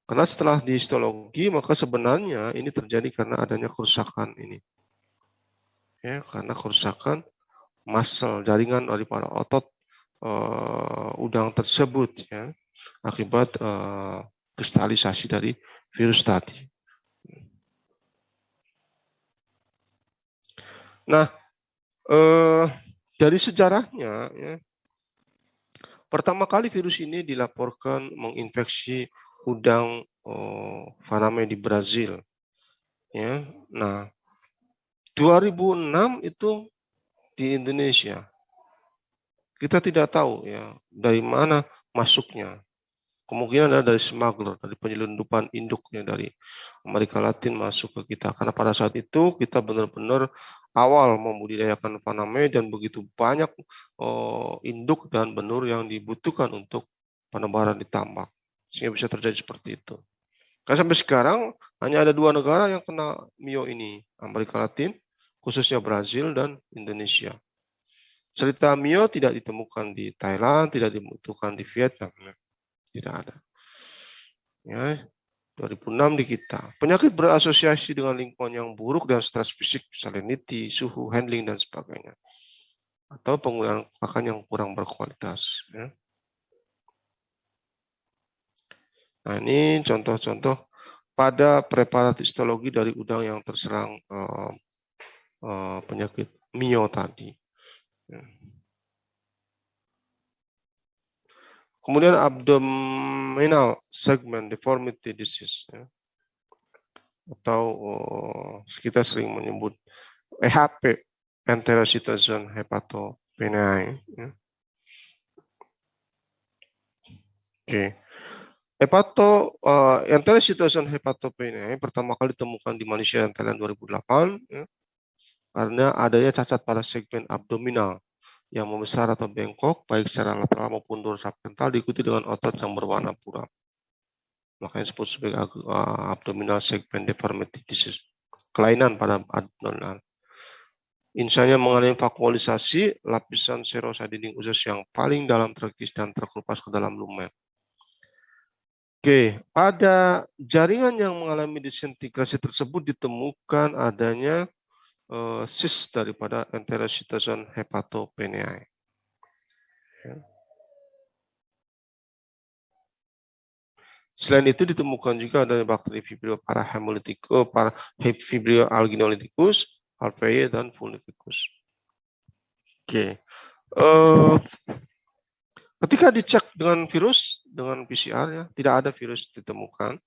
Karena setelah di histologi, maka sebenarnya ini terjadi karena adanya kerusakan ini. Ya, karena kerusakan muscle, jaringan daripada otot udang tersebut, ya, akibat kristalisasi dari virus tadi. Nah, dari sejarahnya, ya, pertama kali virus ini dilaporkan menginfeksi udang Faname di Brazil. Ya, nah 2006 itu di Indonesia. Kita tidak tahu ya dari mana masuknya. Kemungkinan ada dari smuggler, dari penyelundupan induknya dari Amerika Latin masuk ke kita. Karena pada saat itu kita benar-benar awal membudidayakan Faname dan begitu banyak induk dan benur yang dibutuhkan untuk penebaran di tambak. Sehingga bisa terjadi seperti itu. Karena sampai sekarang hanya ada 2 negara yang kena mio ini, Amerika Latin, khususnya Brazil dan Indonesia. Cerita mio tidak ditemukan di Thailand, tidak ditemukan di Vietnam. Tidak ada. Ya, 2006 di kita. Penyakit berasosiasi dengan lingkungan yang buruk dan stres fisik, salinity, suhu, handling, dan sebagainya. Atau penggunaan pakan yang kurang berkualitas. Ya. Nah, ini contoh-contoh pada preparat histologi dari udang yang terserang penyakit mio tadi. Ya. Kemudian abdominal segment deformity disease. Ya. atau kita sering menyebut EHP, enterocytosome hepatopeniae. Ya. Oke. Enterocytosome hepatopeniae pertama kali ditemukan di manusia Thailand 2008, ya, karena adanya cacat pada segmen abdominal yang membesar atau bengkok, baik secara lateral maupun dorsal-ventral, diikuti dengan otot yang berwarna buram. Makanya disebut sebagai abdominal segment deformity disease, kelainan pada abdominal. Insanya mengalami vakuolisasi, lapisan serosa dinding usus yang paling dalam terkikis dan terkelupas ke dalam lumen. Oke, pada jaringan yang mengalami disintegrasi tersebut ditemukan adanya cyst daripada enterocytosome hepatopeniae. Selain itu ditemukan juga adanya bakteri Vibrio alginolyticus, Alphae, dan Fulnificus. Oke. Ketika dicek dengan virus, dengan PCR, ya, tidak ada virus ditemukan.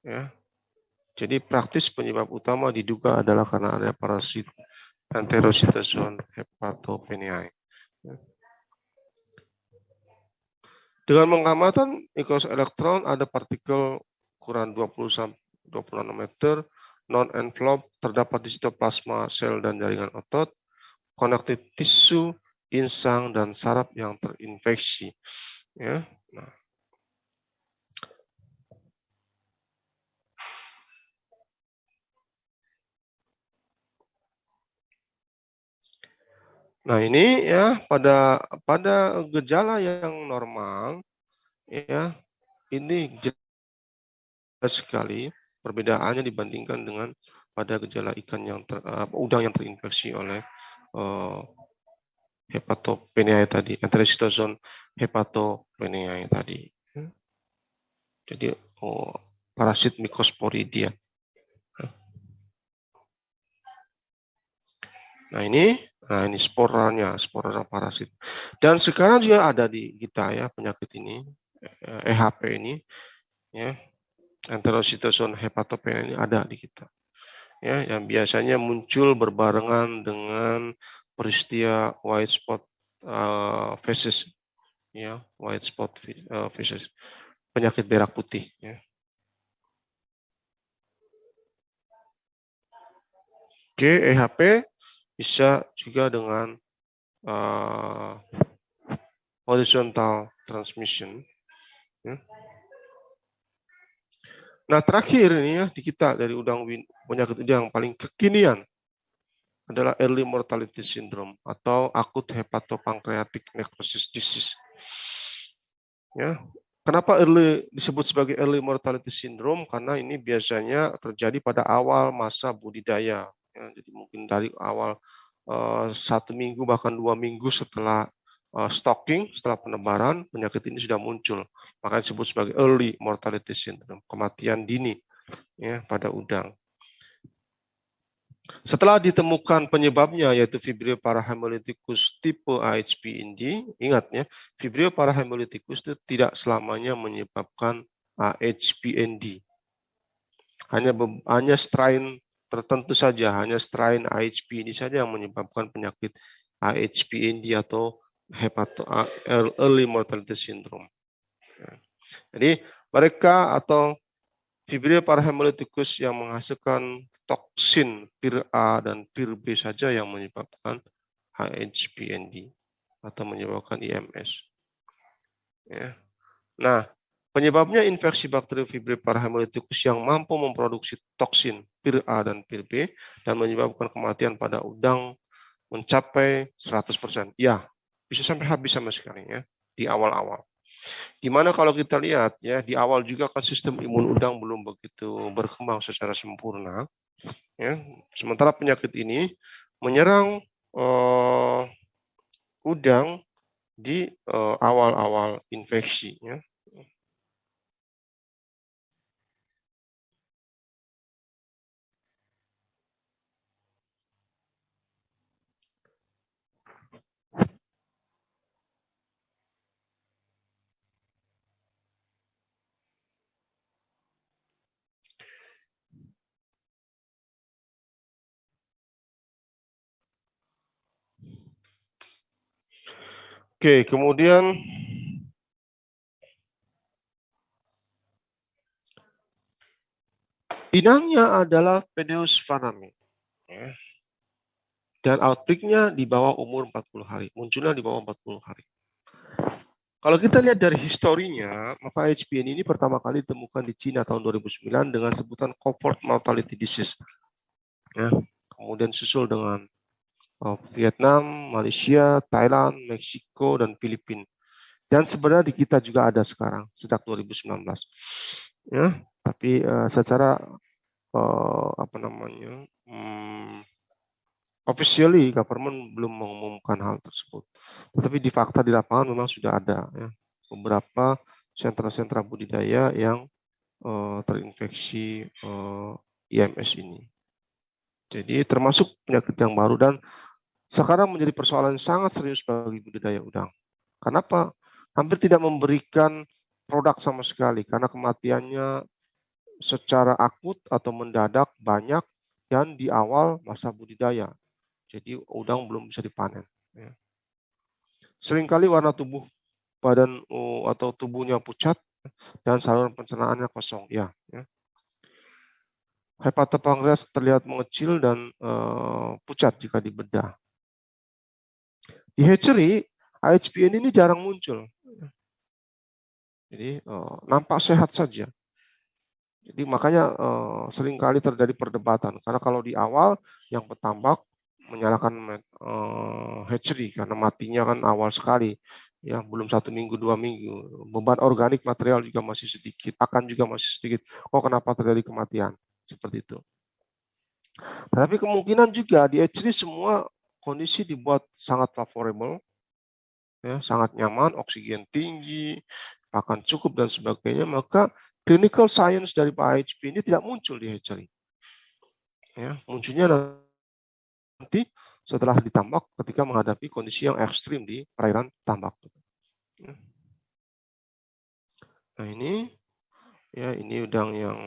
Ya. Jadi praktis penyebab utama diduga adalah karena ada parasit enterocytosome hepatopeniae. Ya. Dengan pengamatan mikroelektron ada partikel ukuran 20-20 nanometer non-envelope terdapat di sitoplasma sel dan jaringan otot, konektif tisu, insang, dan saraf yang terinfeksi. Ya. Nah ini ya pada gejala yang normal ya ini jelas sekali perbedaannya dibandingkan dengan pada gejala ikan yang udang yang terinfeksi oleh hepatopeniae tadi, enterocytosome hepatopeniae tadi. Jadi parasit Mycosporidia. Nah ini sporanya, spora parasit. Dan sekarang juga ada di kita ya penyakit ini, EHP ini, ya, enterocytosome hepatopeniae ini ada di kita. Ya, yang biasanya muncul berbarengan dengan peristiwa white spot phases, ya, white spot phases, penyakit berak putih. Ya. Oke, EHP bisa juga dengan horizontal transmission. Ya. Nah terakhir ini ya di kita dari udang penyakit udang yang paling kekinian adalah early mortality syndrome atau acute hepatopancreatic necrosis disease. Ya, kenapa disebut sebagai early mortality syndrome? Karena ini biasanya terjadi pada awal masa budidaya. Ya, jadi mungkin dari awal 1 minggu bahkan 2 minggu setelah stocking, setelah penebaran, penyakit ini sudah muncul. Makanya disebut sebagai early mortality syndrome, kematian dini ya pada udang. Setelah ditemukan penyebabnya yaitu Vibrio parahemolyticus tipe AHPND, ingat ya, Vibrio parahemolyticus itu tidak selamanya menyebabkan AHPND. Hanya strain tertentu saja, hanya strain AHPND saja yang menyebabkan penyakit AHPND atau early mortality syndrome. Jadi mereka atau Vibrio parahemolyticus yang menghasilkan toksin PIR A dan PIR B saja yang menyebabkan AHPND atau menyebabkan IMS. Ya. Nah, penyebabnya infeksi bakteri Vibrio parahemolyticus yang mampu memproduksi toksin PIR A dan PIR B dan menyebabkan kematian pada udang mencapai 100%. Ya, bisa sampai habis sama sekali ya di awal-awal. Dimana kalau kita lihat ya di awal juga kan sistem imun udang belum begitu berkembang secara sempurna. Ya, sementara penyakit ini menyerang udang di awal-awal infeksi. Ya. Oke, kemudian inangnya adalah Peneus Vanami. Ya. Dan outbreak-nya di bawah umur 40 hari. Munculnya di bawah 40 hari. Kalau kita lihat dari historinya, maka HPN ini pertama kali ditemukan di Cina tahun 2009 dengan sebutan Cohort Mortality Disease. Ya. Kemudian susul dengan Vietnam, Malaysia, Thailand, Meksiko, dan Filipina. Dan sebenarnya di kita juga ada sekarang sejak 2019. Ya, tapi secara officially government belum mengumumkan hal tersebut. Tetapi di fakta di lapangan memang sudah ada ya, beberapa sentra-sentra budidaya yang terinfeksi IMS ini. Jadi termasuk penyakit yang baru dan sekarang menjadi persoalan yang sangat serius bagi budidaya udang. Kenapa? Hampir tidak memberikan produk sama sekali karena kematiannya secara akut atau mendadak banyak dan di awal masa budidaya. Jadi udang belum bisa dipanen. Ya. Seringkali warna tubuh badan atau tubuhnya pucat dan saluran pencernaannya kosong. Ya. Hepatopankreas terlihat mengecil dan pucat jika dibedah. Di hatchery, IHPN ini jarang muncul. Jadi nampak sehat saja. Jadi makanya seringkali terjadi perdebatan. Karena kalau di awal yang petambak menyalakan hatchery karena matinya kan awal sekali, ya belum 1 minggu 2 minggu, beban organik material juga masih sedikit, akan juga masih sedikit. Kok kenapa terjadi kematian seperti itu? Tapi kemungkinan juga di hatchery semua kondisi dibuat sangat favorable, ya sangat nyaman, oksigen tinggi, pakan cukup dan sebagainya, maka clinical science dari Pak IHP ini tidak muncul di hatchery. Ya, munculnya nanti setelah ditambak ketika menghadapi kondisi yang ekstrim di perairan tambak. Nah ini, ya ini udang yang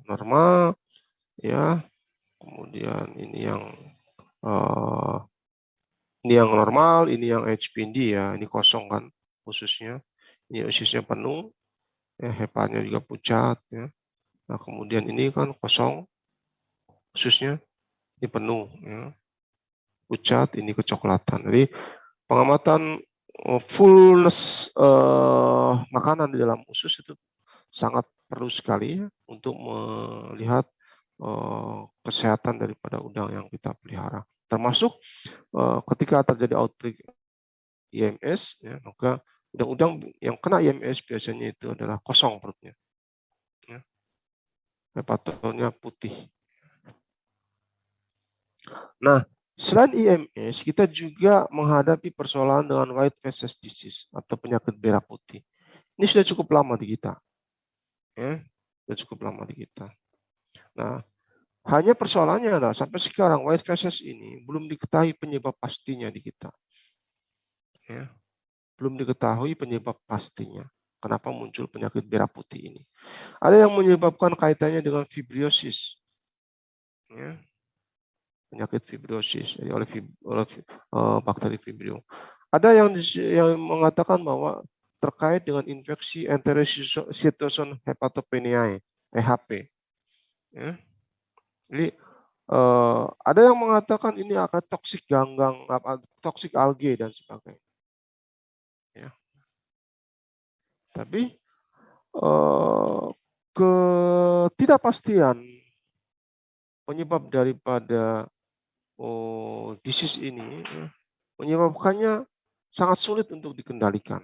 normal, ya. Kemudian ini yang normal, ini yang HPND ya, ini kosong kan khususnya, ini ususnya penuh, ya hepannya juga pucat, ya. Nah kemudian ini kan kosong, ususnya ini penuh, ya. Pucat, ini kecoklatan. Jadi pengamatan fullness makanan di dalam usus itu sangat perlu sekali ya, untuk melihat kesehatan daripada udang yang kita pelihara. Termasuk ketika terjadi outbreak IMS, ya, maka udang-udang yang kena IMS biasanya itu adalah kosong perutnya. Ya. Hepatonya putih. Nah, selain IMS, kita juga menghadapi persoalan dengan white faces disease atau penyakit merah putih. Ini sudah cukup lama di kita. Ya, sudah cukup lama di kita. Nah, hanya persoalannya adalah sampai sekarang white faces ini belum diketahui penyebab pastinya di kita. Ya, belum diketahui penyebab pastinya. Kenapa muncul penyakit merah putih ini? Ada yang menyebabkan kaitannya dengan fibriosis. Ya, penyakit fibriosis oleh bakteri Vibrio. Ada yang mengatakan bahwa terkait dengan infeksi enterocytosis hepatopeniae (EHP). Ya. Jadi ada yang mengatakan ini akan toksik ganggang, toksik algae dan sebagainya. Ya. Tapi ketidakpastian penyebab daripada disease ini menyebabkannya sangat sulit untuk dikendalikan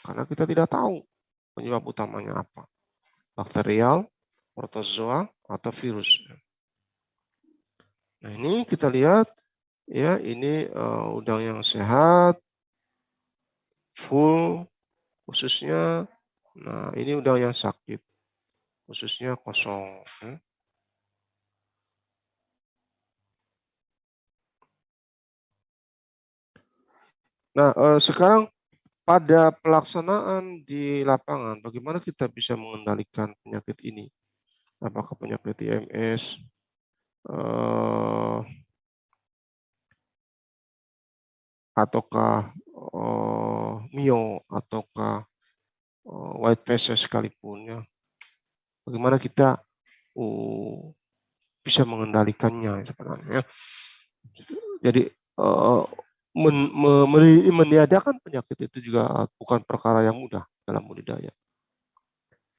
karena kita tidak tahu penyebab utamanya apa, bakterial, protozoa, atau virus. Nah ini kita lihat ya, ini udang yang sehat, full khususnya. Nah ini udang yang sakit, khususnya kosong. Nah sekarang pada pelaksanaan di lapangan, bagaimana kita bisa mengendalikan penyakit ini? Apakah penyakit IMS, ataukah mio ataukah white face sekalipun ya. Bagaimana kita bisa mengendalikannya sebenarnya. Jadi meniadakan penyakit itu juga bukan perkara yang mudah dalam budidaya.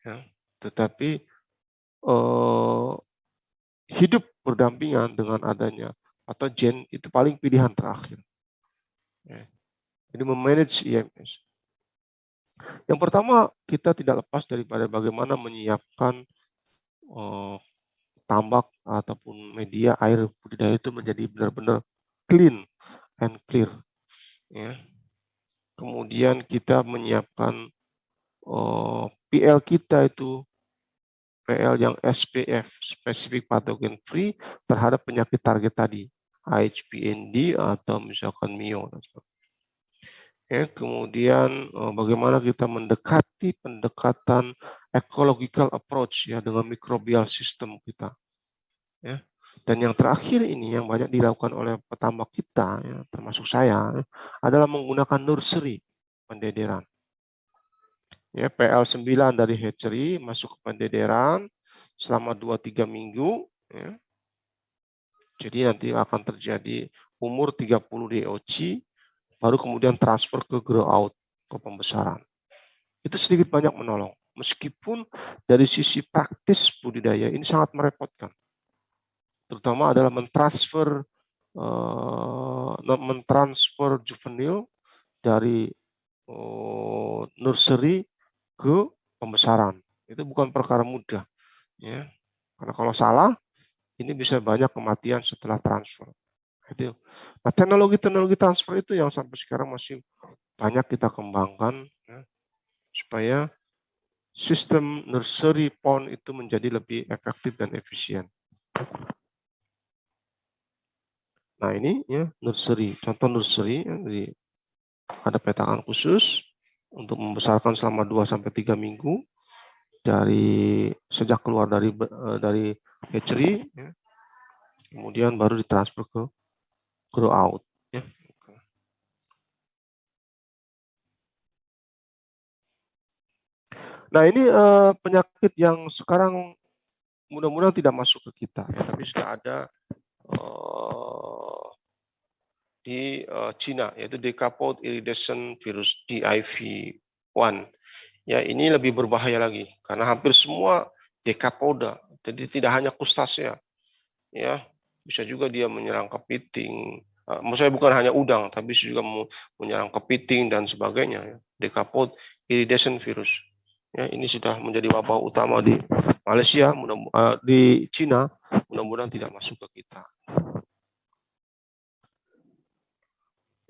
Ya. Tetapi hidup berdampingan dengan adanya patogen itu paling pilihan terakhir. Ya. Jadi memanage IMS. Yang pertama, kita tidak lepas daripada bagaimana menyiapkan tambak ataupun media air budidaya itu menjadi benar-benar clean and clear. Ya. Kemudian kita menyiapkan PL kita itu PL yang SPF, Specific Pathogen Free, terhadap penyakit target tadi, IHPND atau misalkan MIO. Ya, kemudian bagaimana kita mendekati pendekatan ecological approach ya dengan microbial system kita. Ya. Dan yang terakhir ini yang banyak dilakukan oleh petambak kita, ya, termasuk saya, ya, adalah menggunakan nursery pendederan. Ya, PL9 dari hatchery masuk ke pendederan selama 2-3 minggu. Ya. Jadi nanti akan terjadi umur 30 DOC, baru kemudian transfer ke grow out, ke pembesaran. Itu sedikit banyak menolong. Meskipun dari sisi praktis budidaya ini sangat merepotkan. Terutama adalah mentransfer juvenil dari nursery ke pembesaran. Itu bukan perkara mudah. Ya. Karena kalau salah, ini bisa banyak kematian setelah transfer. Nah, teknologi transfer itu yang sampai sekarang masih banyak kita kembangkan ya, supaya sistem nursery pond itu menjadi lebih efektif dan efisien. Nah ini ya nursery, contoh nursery ya, ada petakan khusus untuk membesarkan selama 2-3 minggu dari sejak keluar dari hatchery, ya, kemudian baru ditransfer ke grow out. Ya. Nah ini penyakit yang sekarang mudah-mudahan tidak masuk ke kita, ya, tapi sudah ada di Cina, yaitu Decapod Iridescent Virus DIV1. Ya ini lebih berbahaya lagi karena hampir semua Decapoda, jadi tidak hanya Crustacea, ya bisa juga dia menyerang kepiting. Maksudnya bukan hanya udang, tapi juga menyerang kepiting dan sebagainya. Ya. Decapod Iridescent Virus. Ya, ini sudah menjadi wabah utama di Malaysia, di Cina, mudah-mudahan tidak masuk ke kita.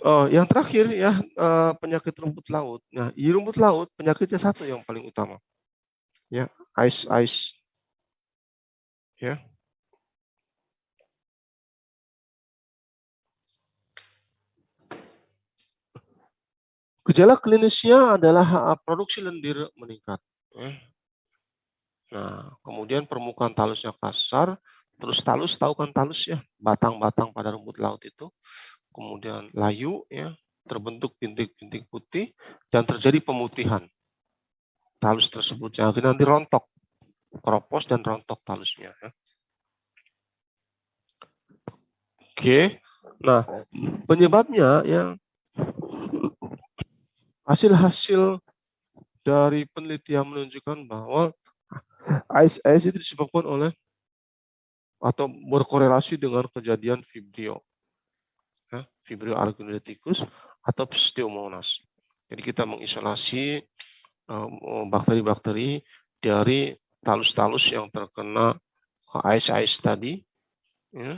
Yang terakhir ya penyakit rumput laut. Nah, di rumput laut penyakitnya satu yang paling utama, ya ice. Ya. Gejala klinisnya adalah produksi lendir meningkat. Ya. Nah, kemudian permukaan talusnya kasar, terus talus tahu kan talus ya, batang-batang pada rumput laut itu, kemudian layu ya, terbentuk bintik-bintik putih dan terjadi pemutihan talus tersebut yang akhirnya nanti rontok, keropos dan rontok talusnya. Ya. Oke, nah penyebabnya ya hasil-hasil dari penelitian menunjukkan bahwa ice itu disebabkan oleh atau berkorelasi dengan kejadian Vibrio, ya, Vibrio aeruginolepticus atau Pseudomonas. Jadi kita mengisolasi bakteri-bakteri dari talus-talus yang terkena ice tadi, ya.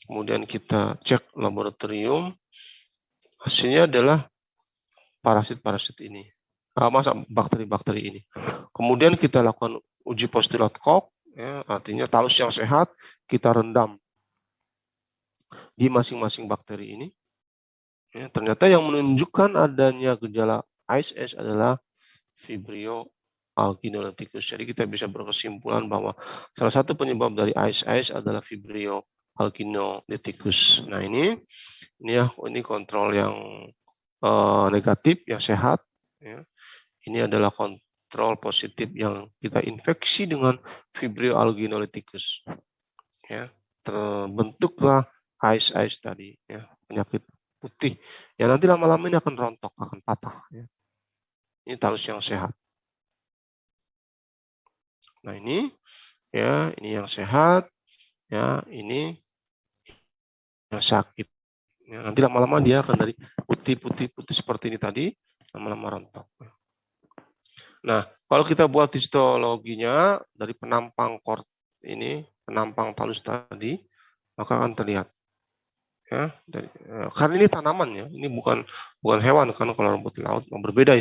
Kemudian kita cek laboratorium, hasilnya adalah parasit-parasit ini, bakteri-bakteri ini. Kemudian kita lakukan uji postulat Koch, ya, artinya talus yang sehat kita rendam di masing-masing bakteri ini. Ya, ternyata yang menunjukkan adanya gejala ISS adalah Vibrio aeruginolepticus. Jadi kita bisa berkesimpulan bahwa salah satu penyebab dari ISS adalah Vibrio aeruginolepticus. Nah ini ya, ini kontrol yang negatif, yang sehat. Ya. Ini adalah kontrol positif yang kita infeksi dengan Vibrio alginolyticus. Ya, terbentuklah AIS tadi, ya, penyakit putih. Ya, nanti lama-lama ini akan rontok, akan patah. Ya. Ini talus yang sehat. Nah ini, ya, ini yang sehat. Ya, ini yang sakit. Ya, nanti lama-lama dia akan dari putih seperti ini tadi, lama-lama rontok. Nah, kalau kita buat histologinya dari penampang kort ini, penampang talus tadi, maka akan terlihat. Ya, karena ini tanaman ya, ini bukan hewan kan. Kalau rumput laut berbeda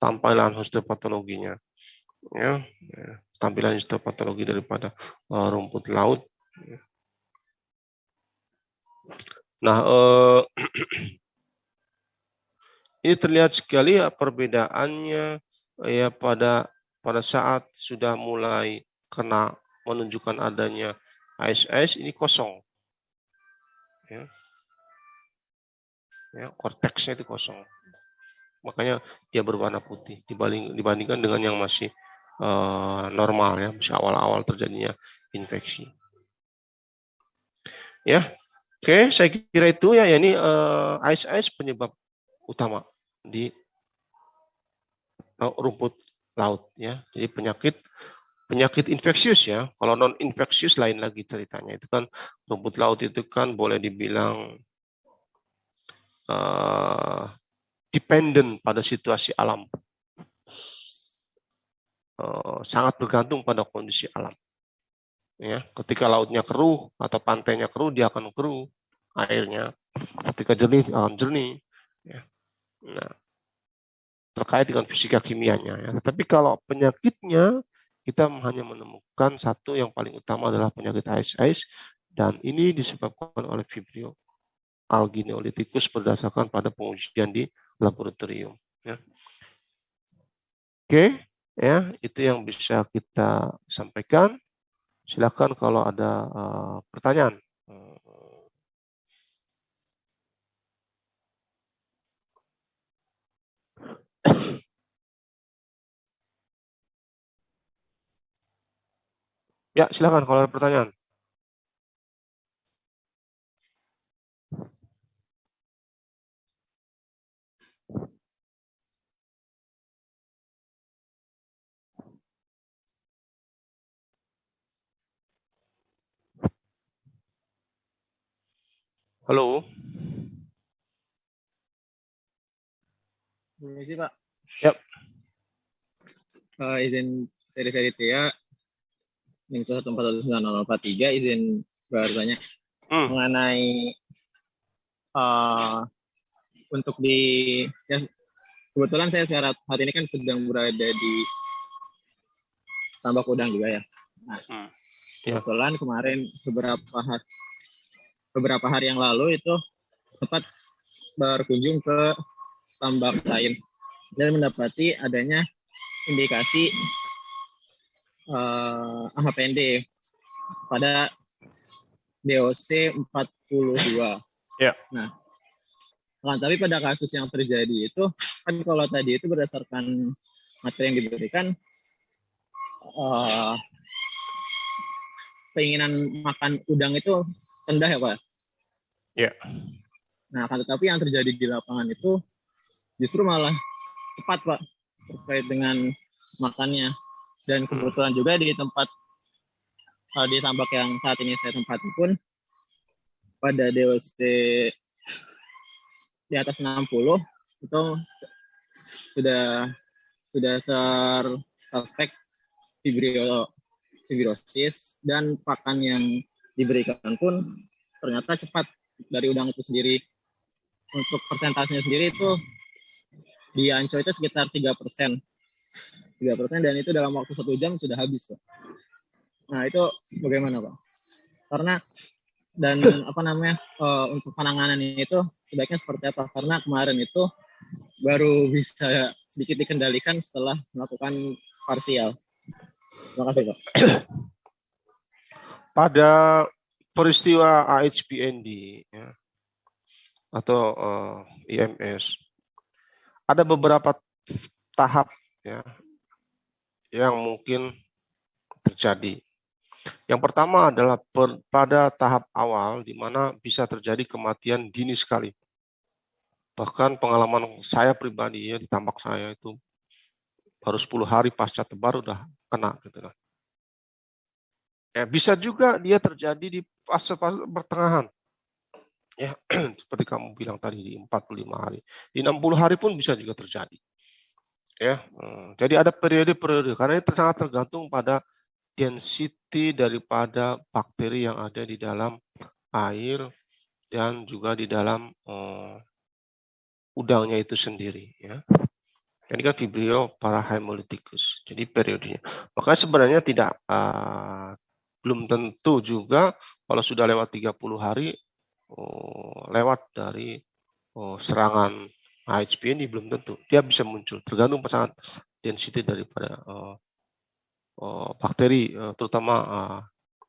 tampilan histopatologinya. Ya, tampilan histopatologi daripada rumput laut. Nah, ini terlihat sekali ya perbedaannya ya pada saat sudah mulai kena menunjukkan adanya AIS ini kosong. Ya, korteksnya itu kosong. Makanya dia berwarna putih dibandingkan dengan yang masih normal ya, masih awal-awal terjadinya infeksi. Ya, oke, saya kira itu ya, ini AIS penyebab utama di rumput laut ya. Jadi penyakit infeksius ya. Kalau non infeksius lain lagi ceritanya. Itu kan rumput laut itu kan boleh dibilang dependent pada situasi alam. Sangat bergantung pada kondisi alam. Ya, ketika lautnya keruh atau pantainya keruh, dia akan keruh airnya. Ketika jernih, akan jernih. Ya. Nah, terkait dengan fisika kimianya. Ya. Tetapi kalau penyakitnya, kita hanya menemukan satu yang paling utama adalah penyakit AIS, dan ini disebabkan oleh Vibrio alginolyticus berdasarkan pada pengujian di laboratorium. Ya. Oke, ya itu yang bisa kita sampaikan. Silakan kalau ada pertanyaan. Ya, silakan kalau ada pertanyaan. Halo. Permisi Pak. Yap. Izin seri-seri TIA Minco 1419043 izin bertanya mengenai untuk ya, kebetulan saya saat ini kan sedang berada di Tambak Udang juga ya. Nah, kebetulan kemarin beberapa hari yang lalu itu sempat berkunjung ke tambak lain dan mendapati adanya indikasi AHPND pada DOC 42. Ya. Nah, tapi pada kasus yang terjadi itu kan kalau tadi itu berdasarkan materi yang diberikan keinginan makan udang itu rendah ya Pak? Ya. Nah, tetapi yang terjadi di lapangan itu justru malah cepat Pak terkait dengan makannya. Dan kebetulan juga di tempat di tambak yang saat ini saya tempati pun pada DOC di atas 60 itu sudah tersuspek fibrosis, dan pakan yang diberikan pun ternyata cepat dari udang itu sendiri. Untuk persentasenya sendiri itu di Anco itu sekitar 3%, dan itu dalam waktu 1 jam sudah habis Pak. Nah itu bagaimana Pak? Karena dan untuk penanganan itu sebaiknya seperti apa? Karena kemarin itu baru bisa sedikit dikendalikan setelah melakukan parsial. Terima kasih Pak. Pada peristiwa AHPND, ya, atau IMS. Ada beberapa tahap ya yang mungkin terjadi. Yang pertama adalah pada tahap awal di mana bisa terjadi kematian dini sekali. Bahkan pengalaman saya pribadi ya di tambak saya itu baru 10 hari pasca tebar udah kena gitu kan. Ya, bisa juga dia terjadi di fase-fase pertengahan. Ya, seperti kamu bilang tadi di 45 hari. Di 60 hari pun bisa juga terjadi. Ya, jadi ada periode-periode karena ini sangat tergantung pada density daripada bakteri yang ada di dalam air dan juga di dalam udangnya itu sendiri ya. Ini kan Vibrio parahemolyticus. Jadi periodenya. Maka sebenarnya tidak belum tentu juga kalau sudah lewat 30 hari lewat dari serangan AHP ini belum tentu. Dia bisa muncul tergantung pasangan density daripada bakteri terutama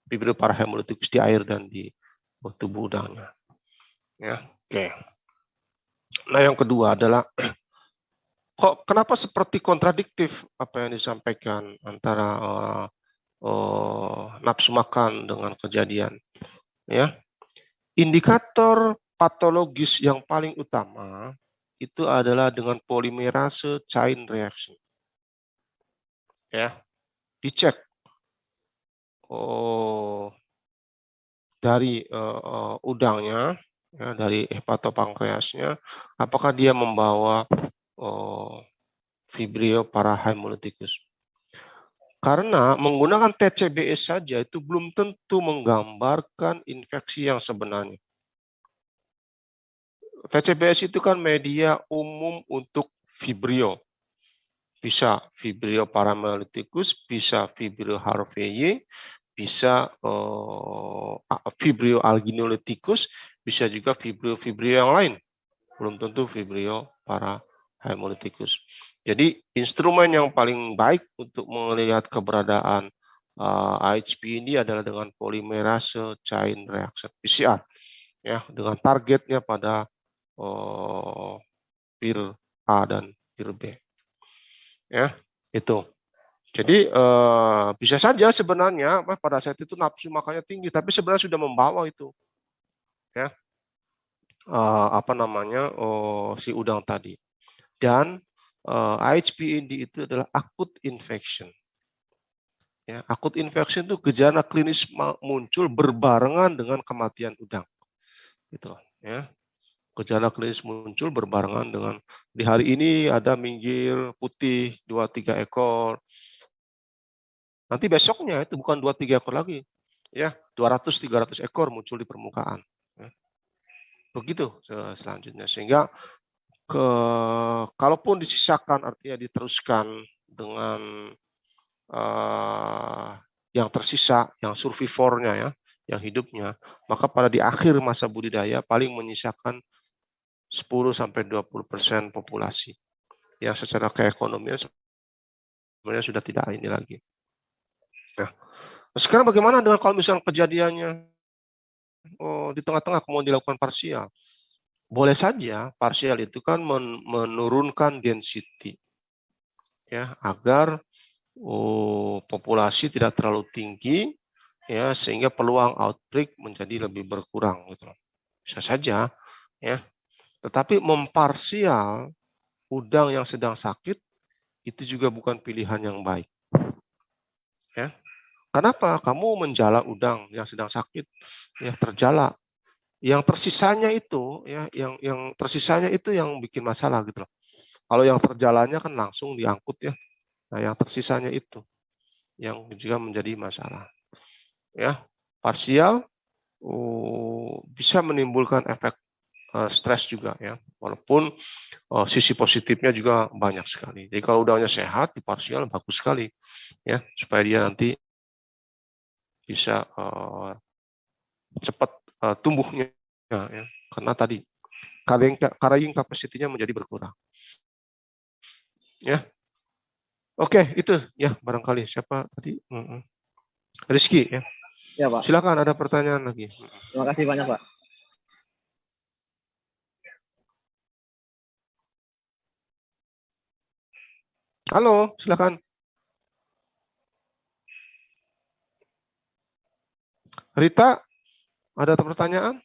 Vibrio parahemolyticus di air dan di tubuh udangnya. Ya, oke. Nah, yang kedua adalah kenapa seperti kontradiktif apa yang disampaikan antara nafsu makan dengan kejadian? Ya, indikator patologis yang paling utama itu adalah dengan polimerase chain reaction. Ya, dicek dari udangnya, ya, dari hepatopankreasnya, apakah dia membawa Vibrio parahemolyticus. Karena menggunakan TCBS saja itu belum tentu menggambarkan infeksi yang sebenarnya. TCBS itu kan media umum untuk Vibrio. Bisa Vibrio parahemolyticus, bisa Vibrio harveyii, bisa Vibrio alginolyticus, bisa juga Vibrio yang lain. Belum tentu Vibrio parahemolyticus. Jadi instrumen yang paling baik untuk melihat keberadaan AHP ini adalah dengan polimerase chain reaction PCR, ya, dengan targetnya pada PIR A dan PIR B. Ya, itu. Jadi bisa saja sebenarnya pada saat itu nafsu makannya tinggi, tapi sebenarnya sudah membawa itu, ya, si udang tadi. Dan AHP ini itu adalah acute infection. Ya, acute infection itu gejala klinis muncul berbarengan dengan kematian udang. Gitu, ya. Gejala klinis muncul berbarengan dengan di hari ini ada minggir putih 2-3 ekor. Nanti besoknya itu bukan 2-3 ekor lagi. Ya, 200-300 ekor muncul di permukaan. Ya. Begitu selanjutnya. Sehingga kalaupun disisakan artinya diteruskan dengan yang tersisa, yang survivornya ya, yang hidupnya, maka pada di akhir masa budidaya paling menyisakan 10-20% populasi yang secara keekonomian sebenarnya sudah tidak ini lagi. Nah, sekarang bagaimana dengan kalau misalnya kejadiannya di tengah-tengah kemudian dilakukan parsial? Boleh saja parsial itu kan menurunkan density, ya, agar populasi tidak terlalu tinggi, ya, sehingga peluang outbreak menjadi lebih berkurang gitu. Bisa saja, ya. Tetapi memparsial udang yang sedang sakit itu juga bukan pilihan yang baik. Ya. Kenapa? Kamu menjala udang yang sedang sakit, ya, terjala. Yang tersisanya itu, ya, yang tersisanya itu yang bikin masalah gitu loh. Kalau yang terjalanya kan langsung diangkut ya. Nah, yang tersisanya itu yang juga menjadi masalah. Ya, parsial bisa menimbulkan efek stres juga ya. Walaupun sisi positifnya juga banyak sekali. Jadi kalau udangnya sehat di parsial bagus sekali ya, supaya dia nanti bisa cepat tumbuhnya ya. Karena tadi carrying capacity-nya menjadi berkurang. Ya. Oke, itu ya barangkali siapa tadi? Rizky ya. Ya, Pak. Silakan ada pertanyaan lagi. Terima kasih banyak, Pak. Halo, silakan. Rita, ada pertanyaan?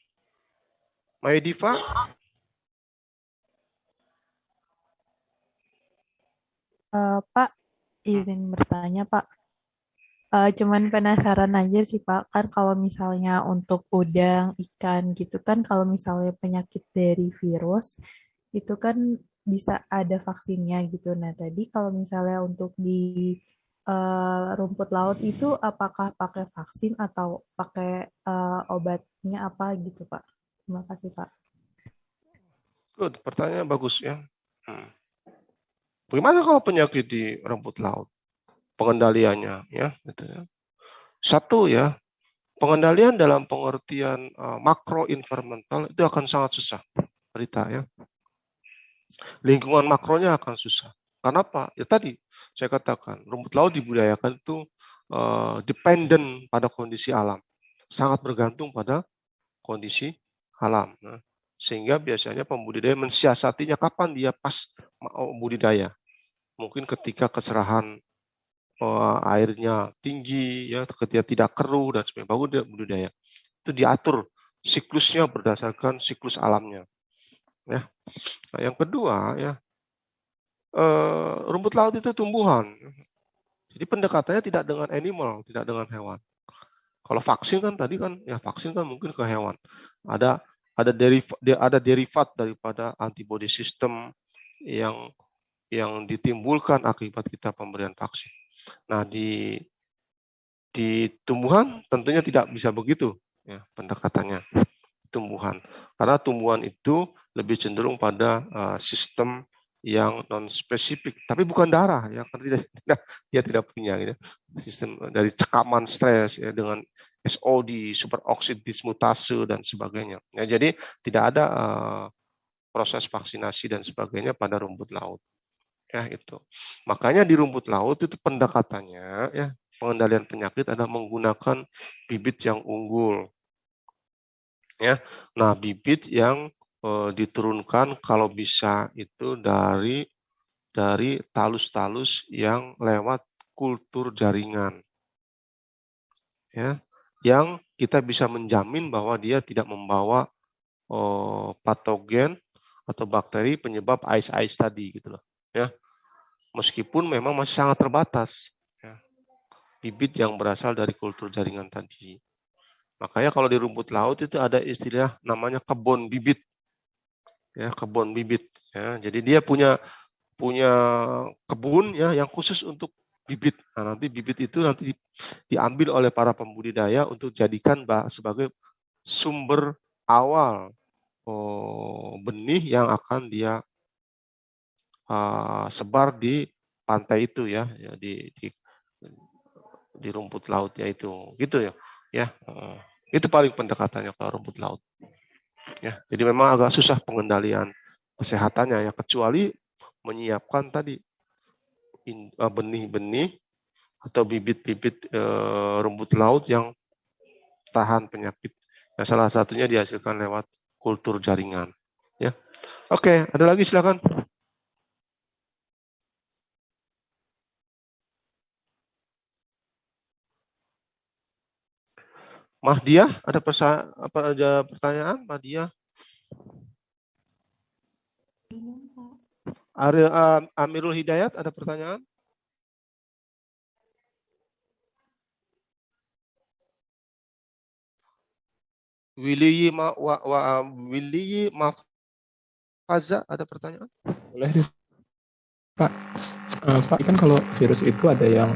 Maidiva? Pak, izin bertanya, Pak. Cuman penasaran aja sih, Pak. Kan kalau misalnya untuk udang, ikan gitu kan, kalau misalnya penyakit dari virus, itu kan bisa ada vaksinnya gitu. Nah, tadi kalau misalnya untuk di rumput laut itu apakah pakai vaksin atau pakai obatnya apa gitu, Pak? Terima kasih, Pak. Good, pertanyaan bagus ya. Bagaimana kalau penyakit di rumput laut? Pengendaliannya ya, gitu ya. Satu ya, pengendalian dalam pengertian makro environmental itu akan sangat susah, Rita ya. Lingkungan makronya akan susah. Kenapa? Ya tadi saya katakan, rumput laut dibudidayakan itu dependent pada kondisi alam, sangat bergantung pada kondisi alam. Nah, sehingga biasanya pembudidaya mensiasatinya kapan dia pas mau budidaya. Mungkin ketika keserahan airnya tinggi, ya, ketika tidak keruh dan sebagainya, baru dia budidaya. Itu diatur siklusnya berdasarkan siklus alamnya. Ya. Nah, yang kedua, ya, rumput laut itu tumbuhan. Jadi pendekatannya tidak dengan animal, tidak dengan hewan. Kalau vaksin kan tadi kan, ya vaksin kan mungkin ke hewan. Ada derivat daripada antibody system yang ditimbulkan akibat kita pemberian vaksin. Nah, di tumbuhan tentunya tidak bisa begitu ya pendekatannya tumbuhan, karena tumbuhan itu lebih cenderung pada sistem yang non spesifik, tapi bukan darah ya, karena dia tidak punya gitu, sistem dari cekaman stres ya, dengan SOD, superoksid dismutase dan sebagainya. Ya, jadi tidak ada proses vaksinasi dan sebagainya pada rumput laut. Ya itu. Makanya di rumput laut itu pendekatannya ya, pengendalian penyakit adalah menggunakan bibit yang unggul. Ya. Nah, bibit yang diturunkan kalau bisa itu dari talus-talus yang lewat kultur jaringan. Ya. Yang kita bisa menjamin bahwa dia tidak membawa patogen atau bakteri penyebab ice tadi gitu loh. Ya. Meskipun memang masih sangat terbatas ya, bibit yang berasal dari kultur jaringan tadi. Makanya kalau di rumput laut itu ada istilah namanya kebun bibit. Ya, kebun bibit ya. Jadi dia punya kebun ya yang khusus untuk bibit. Nah, nanti bibit itu nanti diambil oleh para pembudidaya untuk jadikan sebagai sumber awal benih yang akan dia sebar di pantai itu ya, di rumput lautnya itu, gitu ya, itu paling pendekatannya ke rumput laut. Ya, jadi memang agak susah pengendalian kesehatannya ya, kecuali menyiapkan tadi benih-benih atau bibit-bibit rumput laut yang tahan penyakit. Ya, salah satunya dihasilkan lewat kultur jaringan. Ya, oke, ada lagi silakan. Mahdia, ada pertanyaan, Mahdia? Amirul Hidayat, ada pertanyaan? Willy Mafaza, ada pertanyaan? Boleh, Pak. Pak, kan kalau virus itu ada yang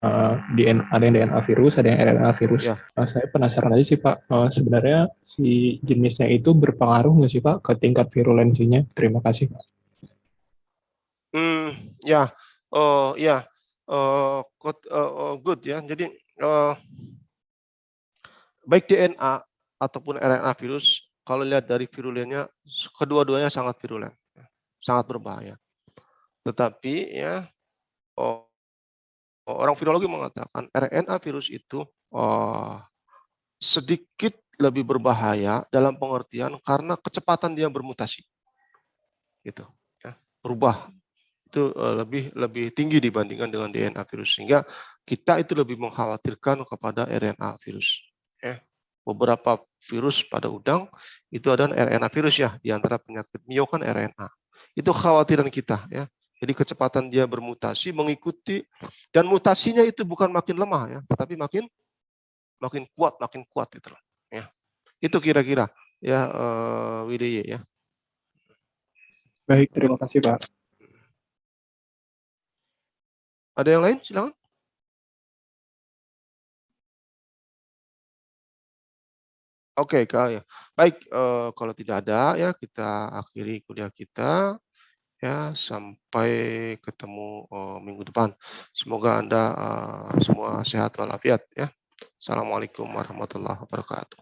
ada yang DNA virus, ada yang RNA virus. Ya. Saya penasaran aja sih Pak, sebenarnya si jenisnya itu berpengaruh nggak sih Pak ke tingkat virulensinya? Terima kasih. Ya, good ya. Jadi baik DNA ataupun RNA virus, kalau lihat dari virulennya, kedua-duanya sangat virulen, sangat berbahaya. Tetapi ya, orang virologi mengatakan RNA virus itu sedikit lebih berbahaya dalam pengertian karena kecepatan dia bermutasi, gitu, ya, berubah itu lebih tinggi dibandingkan dengan DNA virus, sehingga kita itu lebih mengkhawatirkan kepada RNA virus. Ya. Beberapa virus pada udang itu adalah RNA virus ya, di antara penyakit mio kan RNA. Itu kekhawatiran kita ya. Jadi kecepatan dia bermutasi mengikuti, dan mutasinya itu bukan makin lemah ya, tetapi makin kuat itu ya. Itu kira-kira ya Wideye ya. Baik, terima kasih Pak. Ada yang lain? Silakan. Oke, ya. Baik, kalau tidak ada ya kita akhiri kuliah kita ya, sampai ketemu minggu depan. Semoga Anda semua sehat walafiat ya. Assalamualaikum warahmatullahi wabarakatuh.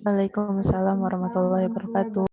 Waalaikumsalam warahmatullahi wabarakatuh.